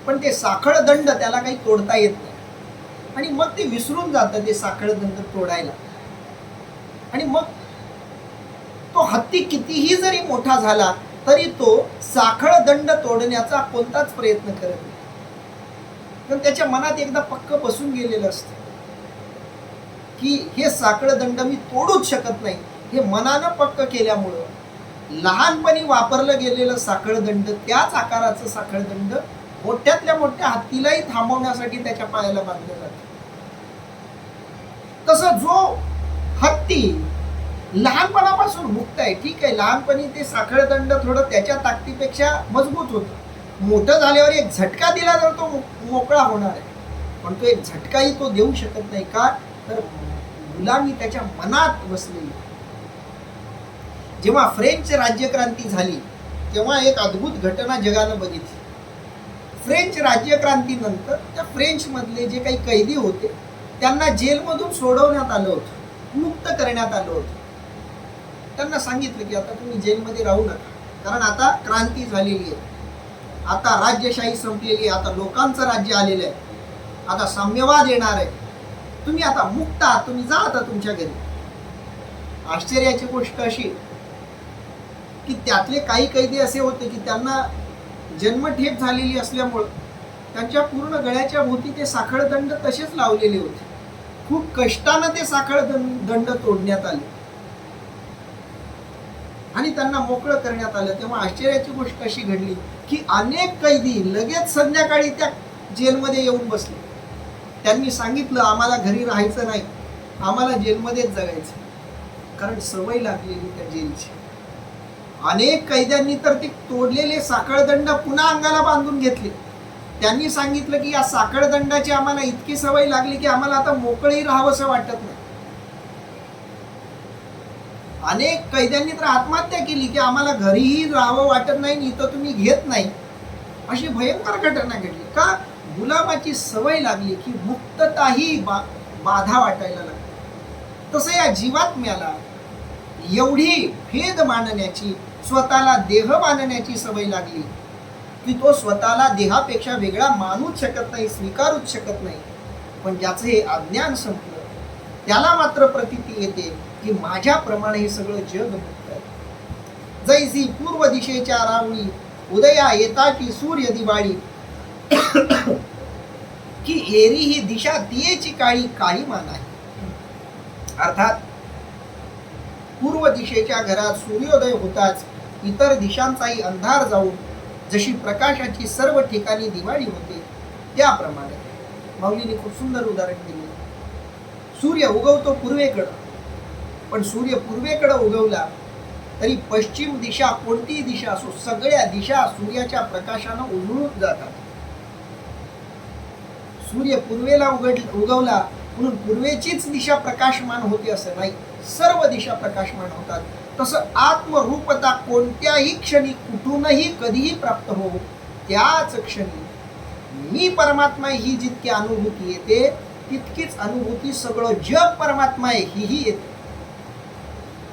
पण ते साखळदंड त्याला काही तोडता येत नाही. आणि मग ते विसरून जातं ते साखळदंड तोडायला. आणि मग तो हत्ती कितीही जरी मोठा झाला तरी तो साखळदंड तोडण्याचा कोणताच प्रयत्न करत नाही, पण त्याच्या मनात एकदा पक्क बसून गेलेलं असतं की हे साखळदंड मी तोडूच शकत नाही. हे मनानं पक्क केल्यामुळं लहानपणी वापरलं गेलेलं साखळदंड, त्याच आकाराचं साखळदंड मोठ्यातल्या मोठ्या हत्तीलाही थांबवण्यासाठी त्याच्या पायाला बांधलं जातं. तसं जो हत्ती लहानपणापासून मुक्त आहे, ठीक आहे, लहानपणी ते साखळदंड थोडं त्याच्या ताकदीपेक्षा मजबूत होतं, मोठं झाल्यावर एक झटका दिला तर तो मोकळा होणार आहे, पण तो एक झटकाही तो देऊ शकत नाही. का तर गुलामी त्याच्या मनात बसलेली. जेव्हा फ्रेंच राज्यक्रांती झाली तेव्हा एक अद्भुत घटना जगानं बघितली. फ्रेंच राज्यक्रांतीनंतर त्या फ्रेंच मधले जे काही कैदी होते त्यांना जेलमधून सोडवण्यात आलं होतं, मुक्त करण्यात आलं होतं. त्यांना सांगितलं की आता तुम्ही जेलमध्ये राहू नका, कारण आता क्रांती झालेली आहे, आता राज्यशाही संपलेली आहे, आता लोकांचं राज्य आलेलं आहे, आता साम्यवाद येणार आहे, तुम्ही आता मुक्त आहात, तुम्ही जा आता तुमच्या घरी. आश्चर्याची गोष्ट अशी की त्यातले काही कैदी असे होते की त्यांना जन्मठेप झालेली असल्यामुळं त्यांच्या पूर्ण गळ्याच्या भोवती ते साखळदंड तसेच लावलेले होते. खूप कष्टानं ते साखळदंड तोडण्यात आले आणि त्यांना मोकळं करण्यात आलं. तेव्हा आश्चर्याची गोष्ट अशी घडली की अनेक कैदी लगेच संध्याकाळी त्या जेलमध्ये येऊन बसले. त्यांनी सांगितलं आम्हाला घरी राहायचं नाही, आम्हाला जेलमध्येच जगायचं, कारण सवय लागलेली त्या जेलची. अनेक कैद्यांनी तर ते तोडलेले साखळदंड पुन्हा अंगाला बांधून घेतले. त्यांनी सांगितलं की या साखळदंडाची आम्हाला इतकी सवय लागली की आम्हाला आता मोकळी राहावंसं वाटत नाही. अनेक कैद्यांनी तर आत्महत्या केली की आम्हाला घरीही राहावं वाटत नाही, इथं तुम्ही घेत नाही. अशी भयंकर घटना घडली. का? गुलामाची सवय लागली की मुक्तताही बाधा वाटायला लागली. तसं या जीवात्म्याला एवढी भेद मानण्याची, स्वतःला देह मानण्याची सवय लागली की तो स्वतःला देहापेक्षा वेगळा मानूच शकत नाही, स्वीकारूच शकत नाही. पण ज्याचं हे अज्ञान संपलं त्याला मात्र प्रतीती येते की माझ्याप्रमाणे हे सगळं जग मुक्त आहे. जैसी पूर्व दिशेच्या रावळी उदया येताची सूर्य दिवाळी, की एरी ही दिशा दियेची काळी काही मान आहे. अर्थात पूर्व दिशेच्या घरात सूर्योदय होताच इतर दिशांचाही अंधार जाऊन जशी प्रकाशाची सर्व ठिकाणी दिवाळी होते, त्याप्रमाणे माऊलीने खूप सुंदर उदाहरण दिले. सूर्य उगवतो पूर्वेकडं, पण सूर्य पूर्वेकडं उगवला तरी पश्चिम दिशा कोणतीही दिशा असो, सगळ्या दिशा सूर्याच्या प्रकाशानं उजळून जातात. सूर्य पूर्वेला उगवला म्हणून पूर्वेचीच दिशा प्रकाशमान होते असं नाही, सर्व दिशा प्रकाशमान होतात. तसं आत्मरूपता कोणत्याही क्षणी कुठूनही कधीही प्राप्त हो, त्याच क्षणी मी परमात्मा ही जितकी अनुभूती येते तितकीच अनुभूती सगळं जग परमात्मा आहे ही येते.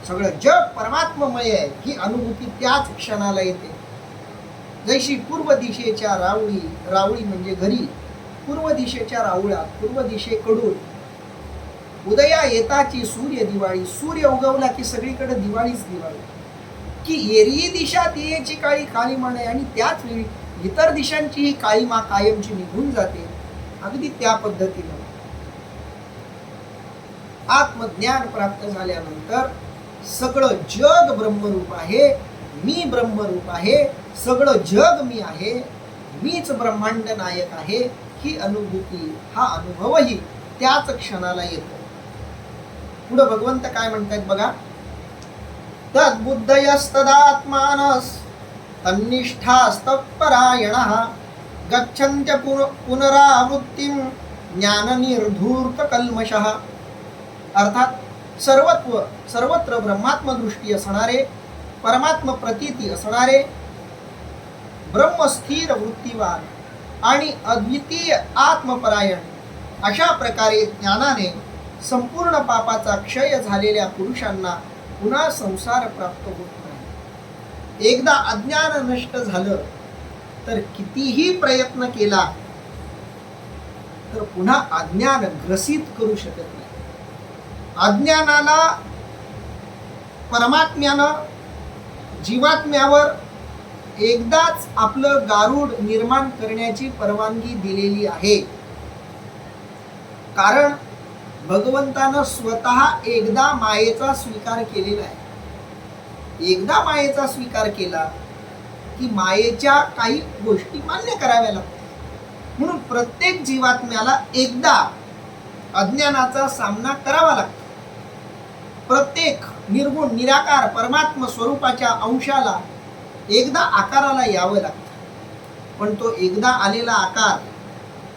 सगळं जग परमात्ममय आहे ही अनुभूती त्याच क्षणाला येते. जैशी पूर्व दिशेच्या रावळी, रावळी म्हणजे घरी, पूर्व दिशेच्या रावळात, पूर्व दिशेकडून उदया येताची सूर्य दिवाळी, सूर्य उगवला की सगळीकडे दिवाळीच दिवाळी, की एरी दिशा दियेची काळी काळीमान आहे, आणि त्याच वेळी इतर दिशांची ही काळीमा कायमची निघून जाते. अगदी त्या पद्धतीनं आत्मज्ञान प्राप्त झाल्यानंतर सगळं जग ब्रह्मरूप आहे, मी ब्रह्मरूप आहे, सगळं जग मी आहे, मीच ब्रह्मांड नायक आहे, ही अनुभूती, हा अनुभवही त्याच क्षणाला येतो. पुढे भगवंत काय म्हणतात बघा, तद्बुद्धयस्तदात्मानस तन्निष्ठास्तपरायणः गच्छन्त्य पुनरावृत्तिं ज्ञाननिर्धूर्त कल्मषः. अर्थात सर्वत्र ब्रह्मात्म दृष्टी असणारे, परमात्म प्रतीती असणारे, ब्रह्मस्थिर वृत्तीवान आणि अद्वितीय आत्मपरायण अशा प्रकारे ज्ञानाने संपूर्ण पापाचा क्षय झालेल्या पुरुषांना पुन्हा संसार प्राप्त होत नाही. एकदा अज्ञान नष्ट झालं तर कितीही प्रयत्न केला तर पुन्हा अज्ञान ग्रसित करू शकत नाही. अज्ञानाला परमात्म्यानं जीवात्म्यावर एकदाच आपलं गारुड निर्माण करण्याची परवानगी दिलेली आहे. कारण भगवंतानं स्वतः एकदा मायेचा स्वीकार केलेला आहे. एकदा मायेचा स्वीकार केला की मायेच्या काही गोष्टी मान्य कराव्या लागतात. म्हणून प्रत्येक जीवात्म्याला एकदा अज्ञानाचा सामना करावा लागतो. प्रत्येक निर्गुण निराकार परमात्म स्वरूपाच्या अंशाला एकदा आकाराला यावं लागतं. पण तो एकदा आलेला आकार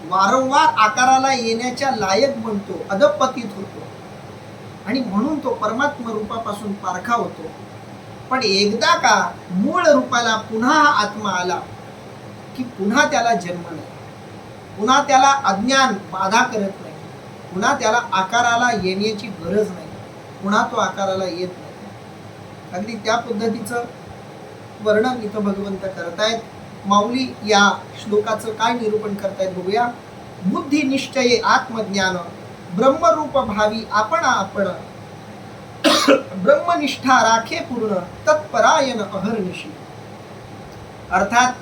वारंवार आकाराला येण्याच्या लायक बनतो, अधपतित होतो, आणि म्हणून तो परमात्म रूपापासून पारखा होतो. पण एकदा का मूळ रूपाला पुन्हा हा आत्मा आला की पुन्हा त्याला जन्म नाही, पुन्हा त्याला अज्ञान बाधा करत नाही, पुन्हा त्याला आकाराला येण्याची गरज नाही, पुन्हा तो आकाराला येत नाही. अगदी त्या पद्धतीचं वर्णन इथं भगवंत करतायत. माऊली या श्लोकाचं काय निरूपण करतायत बघूया. बुद्धी निश्चये आत्मज्ञान ब्रह्मरूप भावी आपण ब्रह्मनिष्ठा राखे पूर्ण तत्परायण अहर्निशी. अर्थात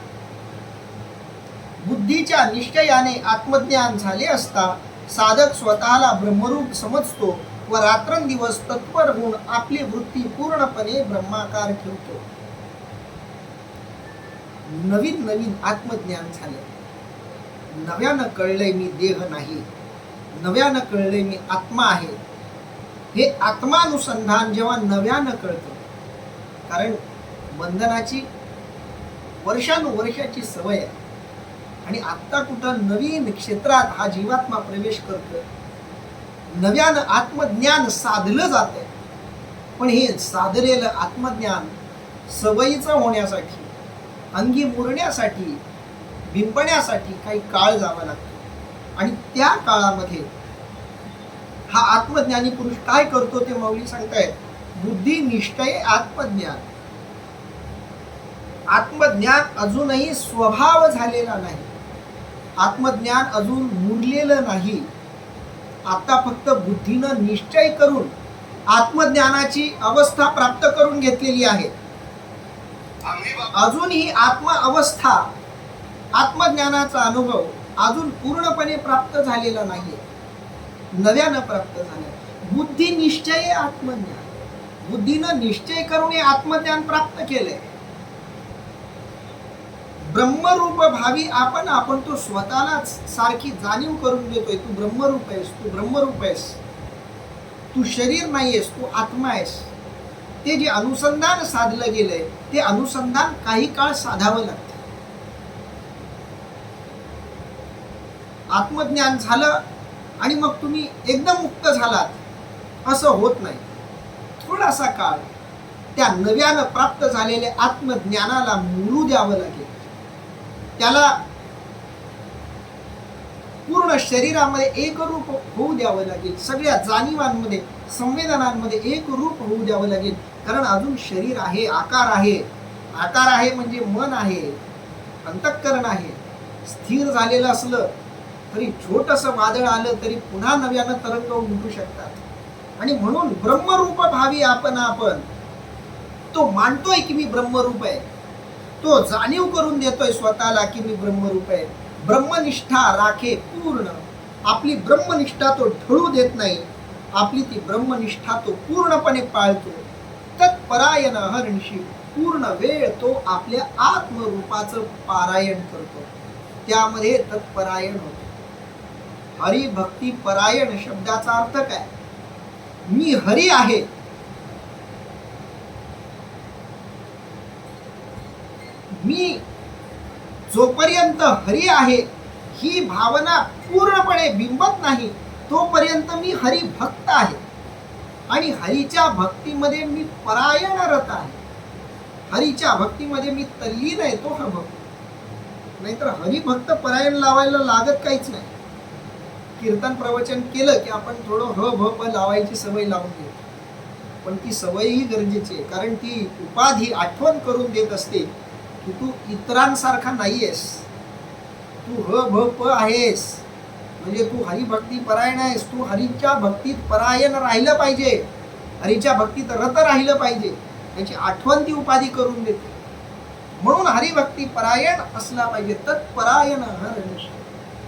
बुद्धीच्या निश्चयाने आत्मज्ञान झाले असता साधक स्वतःला ब्रह्मरूप समजतो व रात्रंदिवस तत्पर होऊन आपली वृत्ती पूर्णपणे ब्रह्माकार ठेवतो. नवीन नवीन आत्मज्ञान झाले, नव्यानं कळलंय मी देह नाही, नव्यानं कळलंय मी आत्मा आहे. हे आत्मानुसंधान जेव्हा नव्यानं कळतं, कारण बंधनाची वर्षानुवर्षाची सवय आहे आणि आत्ता कुठं नवीन क्षेत्रात हा जीवात्मा प्रवेश करतो, नव्यानं आत्मज्ञान साधलं जातंय. पण हे साधलेलं आत्मज्ञान सवयीचं होण्यासाठी, अंगी मुरण्यासाठी, बिंबण्यासाठी काही काळ जावा लागतो. आणि त्या काळामध्ये हा आत्मज्ञानी पुरुष काय करतो ते माऊली सांगतायत. बुद्धी निष्ठय आत्मज्ञान. आत्मज्ञान अजूनही स्वभाव झालेला नाही, आत्मज्ञान अजून मुरलेलं नाही. आता फक्त बुद्धीनं निश्चय करून आत्मज्ञानाची अवस्था प्राप्त करून घेतलेली आहे. अजून ही आत्म अवस्था, आत्मज्ञानाचा अनुभव अजून पूर्णपणे प्राप्त झालेला नाहीये, नव्यानं प्राप्त झाले. बुद्धी निश्चय आत्मज्ञान. बुद्धीनं निश्चय करून हे आत्मज्ञान प्राप्त केलंय. ब्रह्मरूप भावी आपण तो स्वतःलाच सारखी जाणीव करून देतोय. तू ब्रह्मरूप आहेस, तू ब्रह्मरूप आहेस, तू शरीर नाहीयेस, तू आत्मा आहेस. ते जे अनुसंधान साधलं गेलंय ते अनुसंधान काही काळ साधावं लागतं. आत्मज्ञान झालं आणि मग तुम्ही एकदम मुक्त झालात असं होत नाही. थोडासा काळ त्या नव्यानं प्राप्त झालेल्या आत्मज्ञानाला मुरू द्यावं लागेल. त्याला पूर्ण शरीरामध्ये एकरूप होऊ द्यावं लागेल. सगळ्या जाणीवांमध्ये, संवेदनांमध्ये एकरूप होऊ द्यावं लागेल. कारण अजून शरीर आहे, आकार आहे. आकार आहे म्हणजे मन आहे, अंतःकरण आहे. स्थिर झालेलं असलं तरी छोटंसं वादळ आलं तरी पुन्हा नव्यानं तरंग उमटू शकतात. आणि म्हणून ब्रह्मरूप भावी आपण तो मानतोय की मी ब्रह्मरूप आहे, तो जाणीव करून देतोय स्वतःला की मी ब्रह्मरूप आहे. ब्रह्मनिष्ठा राखे पूर्ण. आपली ब्रह्मनिष्ठा तो ढळू देत नाही, आपली ती ब्रह्मनिष्ठा तो पूर्णपणे पाळतो. तत्परायण अहर्निशी. पूर्ण वेळ तो आपल्या आत्मरूपाचं पारायण करतो, त्यामध्ये तत्परायण होतो. हरिभक्ती परायण शब्दाचा अर्थ काय? मी हरी आहे, मी जोपर्यंत हरी आहे ही भावना पूर्णपणे बिंबत नाही तोपर्यंत मी हरिभक्त आहे. आणि हरीच्या भक्तीमध्ये मी परायणरत आहे, हरीच्या भक्तीमध्ये मी तल्लीन आहे, तो हा भक्त. नाहीतर हरिभक्त परायण लावायला लागत काहीच नाही. कीर्तन प्रवचन केलं की आपण थोडं ह भ प लावायची सवय लावून घेतो, पण ती सवयही गरजेची आहे. कारण ती उपाधी आठवण करून देत असते की तू इतरांसारखा नाहीयेस, तू ह भ प आहेस, म्हणजे तू हरिभक्ती परायण आहेस. तू हरीच्या भक्तीत परायण राहिलं पाहिजे, हरीच्या भक्तीत रत राहिलं पाहिजे, याची आठवण ती उपाधी करून देते. म्हणून हरिभक्ती परायण असला पाहिजे. तत्परायण हरनिश,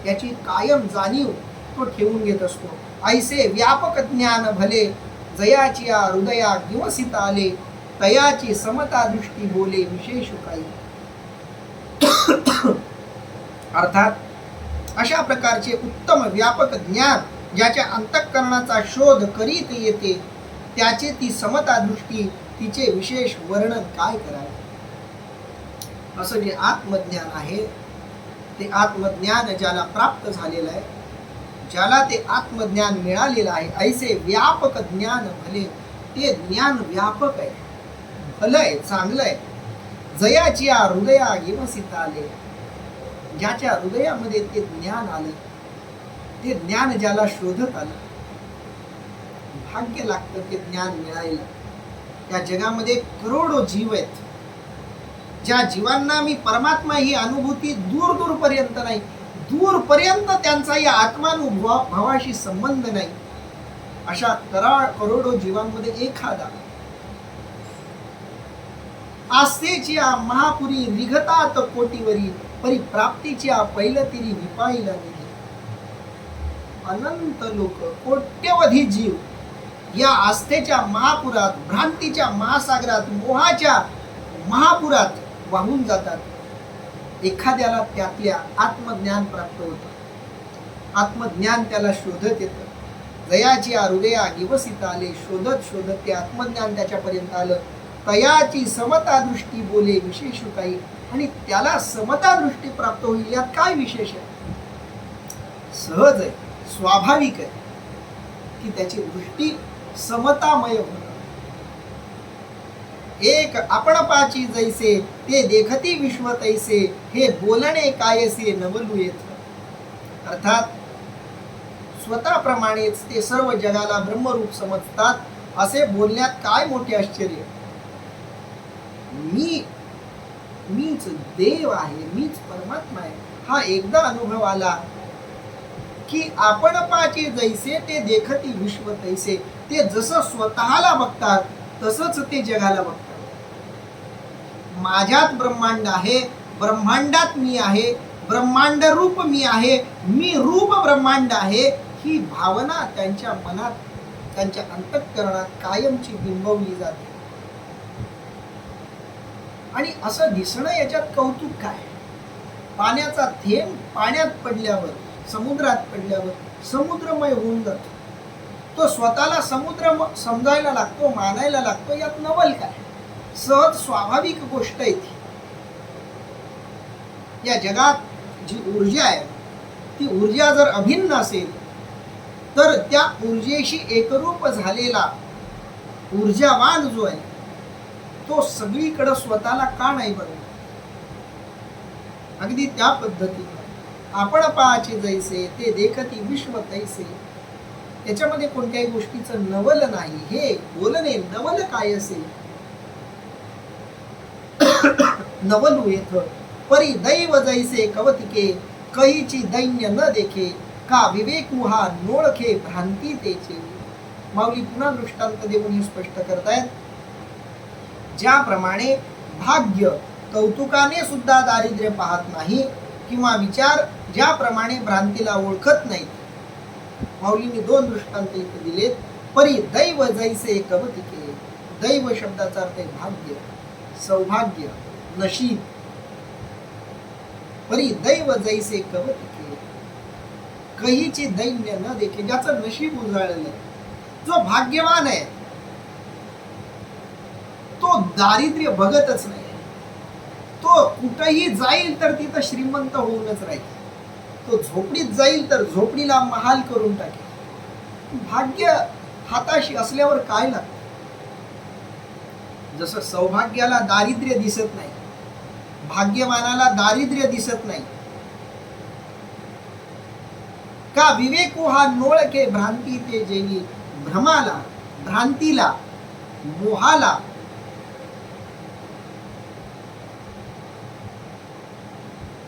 याची कायम जाणीव तो ठेवून घेत असतो. ऐसे व्यापक ज्ञान भले जयाची हृदया निवसित आले, तयाची समता दृष्टी बोले विशेष काही. अर्थात अशा प्रकारचे उत्तम व्यापक ज्ञान ज्याच्या अंतःकरणाचा शोध करीत येते, त्याचे ती समता दृष्टी, तिचे विशेष वर्णन काय करावे. असं जे आत्मज्ञान आहे ते आत्मज्ञान ज्याला प्राप्त झालेलं आहे, ज्याला ते आत्मज्ञान मिळालेलं आहे, ऐसे व्यापक ज्ञान भले. ते ज्ञान व्यापक आहे, भलंय, चांगलंय. जयाची हृदया घेवसित आले, ज्याच्या हृदयामध्ये ते ज्ञान आलं ते ज्ञान ज्याला शोधत आलं, भाग्य लागतं ते ज्ञान मिळायला. त्या जगामध्ये करोडो जीव आहेत, ज्या जीवांना मी परमात्मा ही अनुभूती दूर दूर पर्यंत नाही, दूरपर्यंत त्यांचा या आत्मानुभवाशी संबंध नाही. अशा करोडो जीवांमध्ये एखादा आस्थेच्या महापुरी रिघतात कोटीवरी, परिप्राप्तीच्या पैलतिरी विपाईला निघे. अनंत लोक, कोट्यवधी जीव या आस्थेच्या महापुरात, भ्रांतीच्या महासागरात, मोहाच्या महापुरात वाहून जातात. एखाद्याला त्यातल्या आत्मज्ञान प्राप्त होतं, आत्मज्ञान त्याला शोधत येतं. जयाची हृदया निवसित आले, शोधत शोधत ते आत्मज्ञान त्याच्यापर्यंत आलं. तयाची समता दृष्टी बोले विशेष काही, आणि त्याला समता दृष्टी प्राप्त होईल. यात काय विशेष आहे? सहज आहे, स्वाभाविक आहे की त्याची दृष्टी समतामय होणं. एक आपण पाची जैसे ते देखती विश्व तैसे, हे बोलणे कायसे नवलू येत. अर्थात स्वतःप्रमाणेच ते सर्व जगाला ब्रह्मरूप समजतात, असे बोलण्यात काय मोठे आश्चर्य. मीच देव आहे, मीच परमात्मा आहे, हा एकदा अनुभव आला की आपण पाची जैसे ते देखती विश्व तैसे, ते जसं स्वतःला बघतात तसंच ते जगाला बघतात. माझ्यात ब्रह्मांड आहे, ब्रह्मांडात मी आहे, ब्रह्मांड रूप मी आहे, मी रूप ब्रह्मांड आहे, ही भावना त्यांच्या मनात, त्यांच्या अंतःकरणात कायमची बिंबवली जाते. आणि असं दिसणं, याच्यात कौतुक काय? पाण्याचा थेंब पाण्यात पडल्यावर, समुद्रात पडल्यावर समुद्रमय होऊन जातो. तो स्वतःला समुद्र समजायला लागतो, मानायला लागतो. यात नवल काय? सहज स्वाभाविक गोष्ट आहे ती. या जगात जी ऊर्जा आहे, ती ऊर्जा जर अभिन्न असेल तर त्या ऊर्जेशी एकरूप झालेला ऊर्जावान जो आहे तो सगळीकडे स्वतःला का नाही बनवत? अगदी त्या पद्धतीने आपण पाहाचे जैसे ते देखती विश्व तैसे, त्याच्यामध्ये कोणत्याही गोष्टीचं नवल नाही. हे बोलणे नवल काय असेल? नवलू येथ परी दैव जैसे कवतिके, कहीची दैन्य न देखे, का विवेकू हा नोळखे भ्रांती तेचे. माऊली पुन्हा दृष्टांत देऊन हे स्पष्ट करतायत. ज्याप्रमाणे भाग्य कौतुकाने सुद्धा दारिद्र्य पाहत नाही, किंवा विचार ज्याप्रमाणे भ्रांतीला ओळखत नाही, माऊलींनी दोन दृष्टांत इथे दिलेत. परी दैव जैसे कवतिके, दैव शब्दाचा अर्थ आहे भाग्य, सौभाग्य, नशीब. परी दैव जैसे कवतिके, कहीची दैन्य न देखे, ज्याचं नशीब उजळलेलं आहे, जो भाग्यवान आहे तो दारिद्र्य बघतच नाही. तो कुठेही जाईल तर तिथं श्रीमंत होऊनच राहील. तो झोपडीत जाईल तर झोपडीला महाल करून टाकेल. भाग्य हाताशी असल्यावर काय लागतं? जसं सौभाग्याला दारिद्र्य दिसत नाही, भाग्यवानाला दारिद्र्य दिसत नाही. का विवेको हा नोळखे भ्रांती ते जेवी, भ्रमाला, भ्रांतीला, मोहाला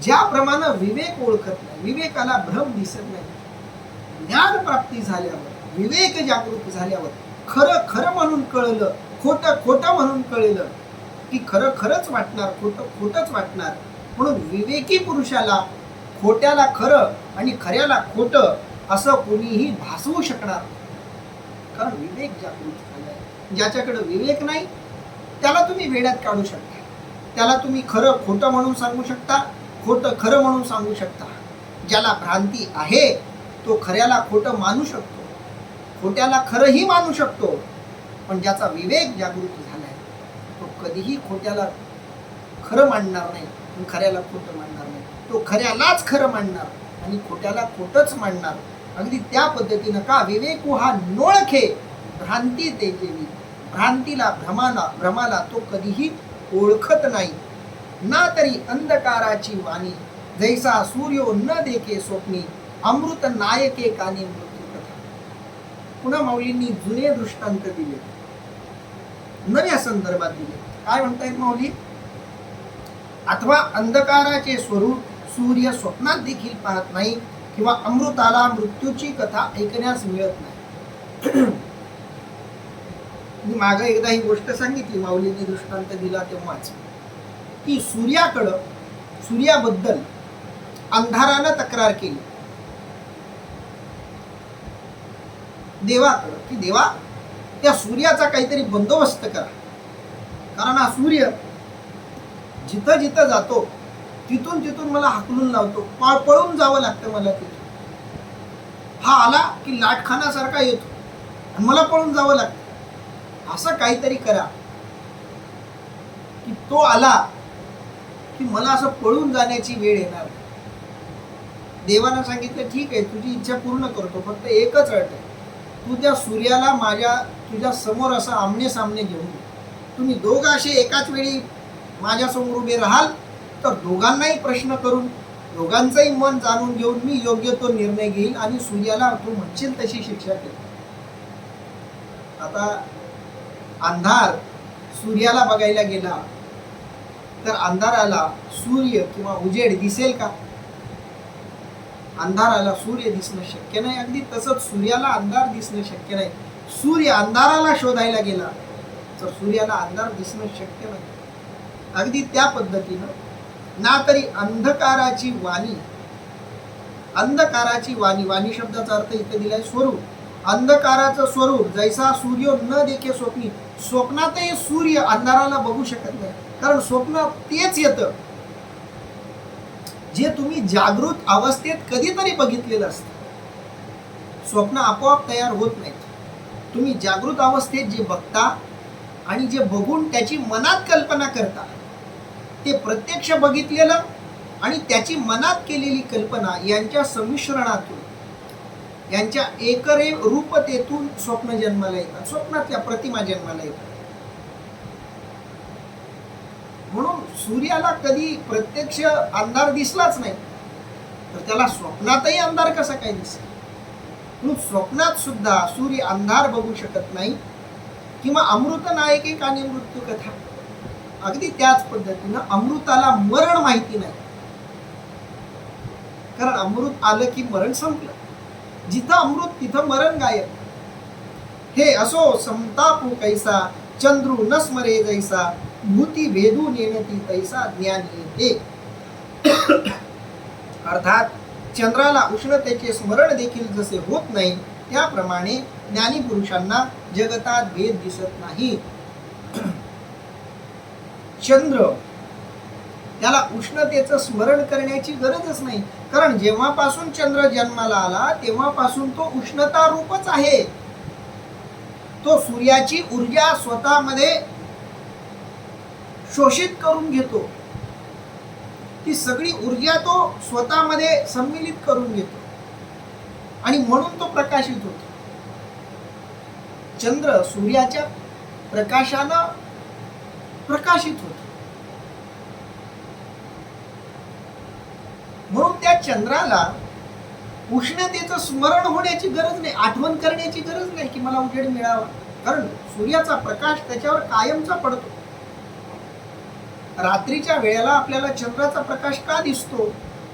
ज्याप्रमाणे विवेक ओळखत नाही, विवेकाला भ्रम दिसत नाही. ज्ञान प्राप्ती झाल्यावर, विवेक जागृत झाल्यावर खरं खरं म्हणून कळलं, खोटं खोटं म्हणून कळलं की खरं खरंच वाटणार, खोटं खोटंच वाटणार. म्हणून विवेकी पुरुषाला खोट्याला खरं आणि खऱ्याला खोटं असं कोणीही भासवू शकणार, कारण विवेक जागृत झालाय. ज्याच्याकडे विवेक नाही त्याला तुम्ही वेड्यात काढू शकता, त्याला तुम्ही खरं खोटं म्हणून सांगू शकता, खोटं खरं म्हणून सांगू शकता. ज्याला भ्रांती आहे तो खऱ्याला खोटं मानू शकतो, खोट्याला खरंही मानू शकतो. पण ज्याचा विवेक जागृत झालाय तो कधीही खोट्याला खरं मानणार नाही आणि खऱ्याला खोटं मानणार नाही. तो खऱ्यालाच खरं मानणार आणि खोट्याला खोटंच मानणार. अगदी त्या पद्धतीनं का विवेकू हा नोळखे भ्रांती ते जेवी, भ्रांतीला, भ्रमाला तो कधीही ओळखत नाही. ना तरी अंधकाराची वाणी, जैसा सूर्यो न देखे स्वप्नी, अमृत नायके कानी मृत्यू कथा. पुन्हा माऊलींनी जुने दृष्टांत दिले, नव्या संदर्भात दिले. काय म्हणतायत माऊली? अथवा अंधकाराचे स्वरूप सूर्य स्वप्नात देखील पाहत नाही किंवा अमृताला मृत्यूची कथा ऐकण्यास मिळत नाही. मी मागे एकदा ही गोष्ट सांगितली, माऊलींनी दृष्टांत दिला तेव्हाच, की सूर्याबद्दल अंधारानं तक्रार केली देवाकडं, की देवा त्या सूर्याचा काहीतरी बंदोबस्त करा, कारण हा सूर्य जिथं जिथं जातो तिथून तिथून मला हाकलून लावतो, पळून जावं लागतं मला तिथून. हा आला की लाटखानासारखा येतो आणि मला पळून जावं लागतं. असं काहीतरी करा की तो आला की मला असं पळून जाण्याची वेळ येणार. देवानं सांगितलं, ठीक आहे, तुझी इच्छा पूर्ण करतो, फक्त एकच अट आहे, तू त्या सूर्याला तुझ्या समोर असं आमने सामने घेऊन ये. तुम्ही दोघं असे एकाच वेळी माझ्यासमोर उभे राहाल तर दोघांनाही प्रश्न करून दोघांचंही मन जाणून घेऊन मी योग्य तो निर्णय घेईल आणि सूर्याला तू म्हणशील तशी शिक्षा केली. आता अंधार सूर्याला बघायला गेला तर अंधाराला सूर्य किंवा उजेड दिसेल का? अंधाराला सूर्य दिसणं शक्य नाही. अगदी तसंच सूर्याला अंधार दिसणं शक्य नाही. सूर्य अंधाराला शोधायला गेला तर सूर्याला अंधार दिसणं शक्य नाही. अगदी त्या पद्धतीनं ना तरी अंधकाराची वाणी शब्दाचा अर्थ इथे दिलाय स्वरूप. अंधकाराचं स्वरूप जैसा सूर्य न देखे स्वप्नी, स्वप्नातही सूर्य अंधाराला बघू शकत नाही, कारण स्वप्न तेच येतं जे तुम्ही जागृत अवस्थेत कधीतरी बघितलेलं असतं. स्वप्न आपोआप तयार होत नाहीत. तुम्ही जागृत अवस्थेत जे बघता आणि जे बघून त्याची मनात कल्पना करता, ते प्रत्यक्ष बघितलेलं आणि त्याची मनात केलेली कल्पना यांच्या संमिश्रणातून, यांच्या एकरे रूपतेतून स्वप्न जन्माला येतात, स्वप्नातल्या प्रतिमा जन्माला येतात. म्हणून सूर्याला कधी प्रत्यक्ष अंधार दिसलाच नाही तर त्याला स्वप्नातही अंधार कसा काय दिसेल? म्हणून स्वप्नात सुद्धा सूर्य अंधार बघू शकत नाही. किंवा अमृत नायके कानी मृत्यू कथा, अगदी त्याच पद्धतीनं अमृताला मरण माहिती नाही, कारण अमृत आलं की मरण संपलं. जिथं अमृत तिथं मरण गायब. हे असो समतापू कैसा चंद्रू न स्मरे जैसा, भूती भेदू नेनती तैसा ज्ञान येते. अर्थात चंद्राला उष्णतेचे स्मरण देखील जसे होत नाही त्याप्रमाणे ज्ञानी पुरुषांना जगतात भेद दिसत नाही. चंद्र त्याला उष्णतेचं स्मरण करण्याची गरजच नाही, कारण जेव्हापासून चंद्र जन्माला आला तेव्हापासून तो उष्णता रूपच आहे. तो सूर्याची ऊर्जा स्वतःमध्ये शोषित करून घेतो, ती सगळी ऊर्जा तो स्वतःमध्ये सम्मिलित करून घेतो आणि म्हणून तो प्रकाशित होतो. चंद्र सूर्याच्या प्रकाशानं प्रकाशित होतो. म्हणून त्या चंद्राला उष्णतेचं स्मरण होण्याची गरज नाही, आठवण करण्याची गरज नाही की मला उजेड मिळावा, कारण सूर्याचा प्रकाश त्याच्यावर कायमचा पडतो. रात्रीच्या वेळेला आपल्याला चंद्राचा प्रकाश का दिसतो?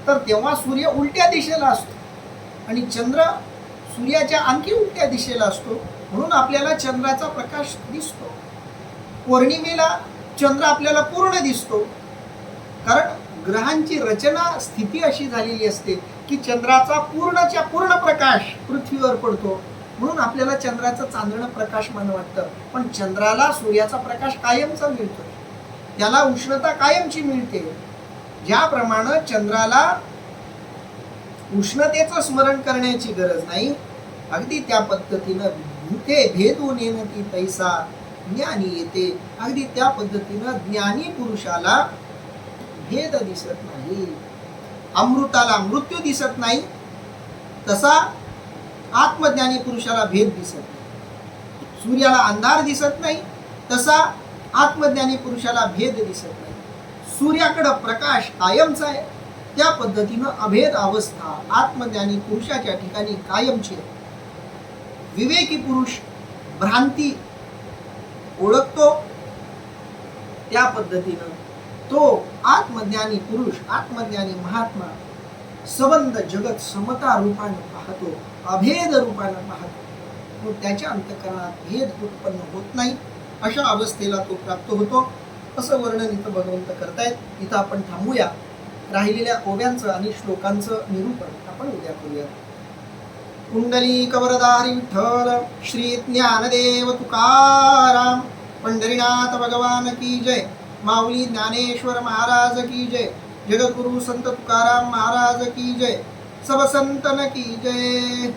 तर तेव्हा सूर्य उलट्या दिशेला असतो आणि चंद्र सूर्याच्या आणखी उलट्या दिशेला असतो, म्हणून आपल्याला चंद्राचा प्रकाश दिसतो. पौर्णिमेला चंद्र आपल्याला पूर्ण दिसतो, कारण ग्रहांची रचना स्थिती अशी झालेली असते की चंद्राचा पूर्णच्या पूर्ण प्रकाश पृथ्वीवर पडतो, म्हणून आपल्याला चंद्राचं चांदणं प्रकाशमान वाटतं. पण चंद्राला सूर्याचा प्रकाश कायमचा मिळतो, त्याला उष्णता कायमची मिळते. ज्याप्रमाणे चंद्राला उष्णतेचं स्मरण करण्याची गरज नाही, अगदी त्या पद्धतीनं भूते भेदून नेनती तैसा ज्ञानी येते. अगदी त्या पद्धतीनं ज्ञानी पुरुषाला भेद दिसत नाही. अमृताला मृत्यू दिसत नाही तसा आत्मज्ञानी पुरुषाला भेद दिसत नाही. सूर्याला अंधार दिसत नाही तसा आत्मज्ञानी पुरुषाला भेद दिसत नाही. सूर्याकडं प्रकाश कायमचा आहे त्या पद्धतीनं अभेद अवस्था आत्मज्ञानी पुरुषाच्या ठिकाणी कायमची आहे. विवेकी पुरुष भ्रांती ओळखतो, त्या पद्धतीनं तो आत्मज्ञानी पुरुष आत्मज्ञानी महात्मा सबंध जगत समता रूपाने पाहतो, अभेद रूपाने पाहतो. तो त्याच्या अंतःकरणात भेद उत्पन्न होत नाही, अशा अवस्थेला तो प्राप्त होतो, असं वर्णन इथं भगवंत करतायत. इथं आपण थांबूया. राहिलेल्या ओव्यांचं आणि श्लोकांचं निरूपण आपण उद्या करूया. कुंडली कवरदारी विठ्ठल श्री ज्ञानदेव तुकाराम पंढरीनाथ भगवान की जय. माऊली ज्ञानेश्वर महाराज की जय. जगद्गुरु संत तुकाराम महाराज की जय. सब संतन की जय.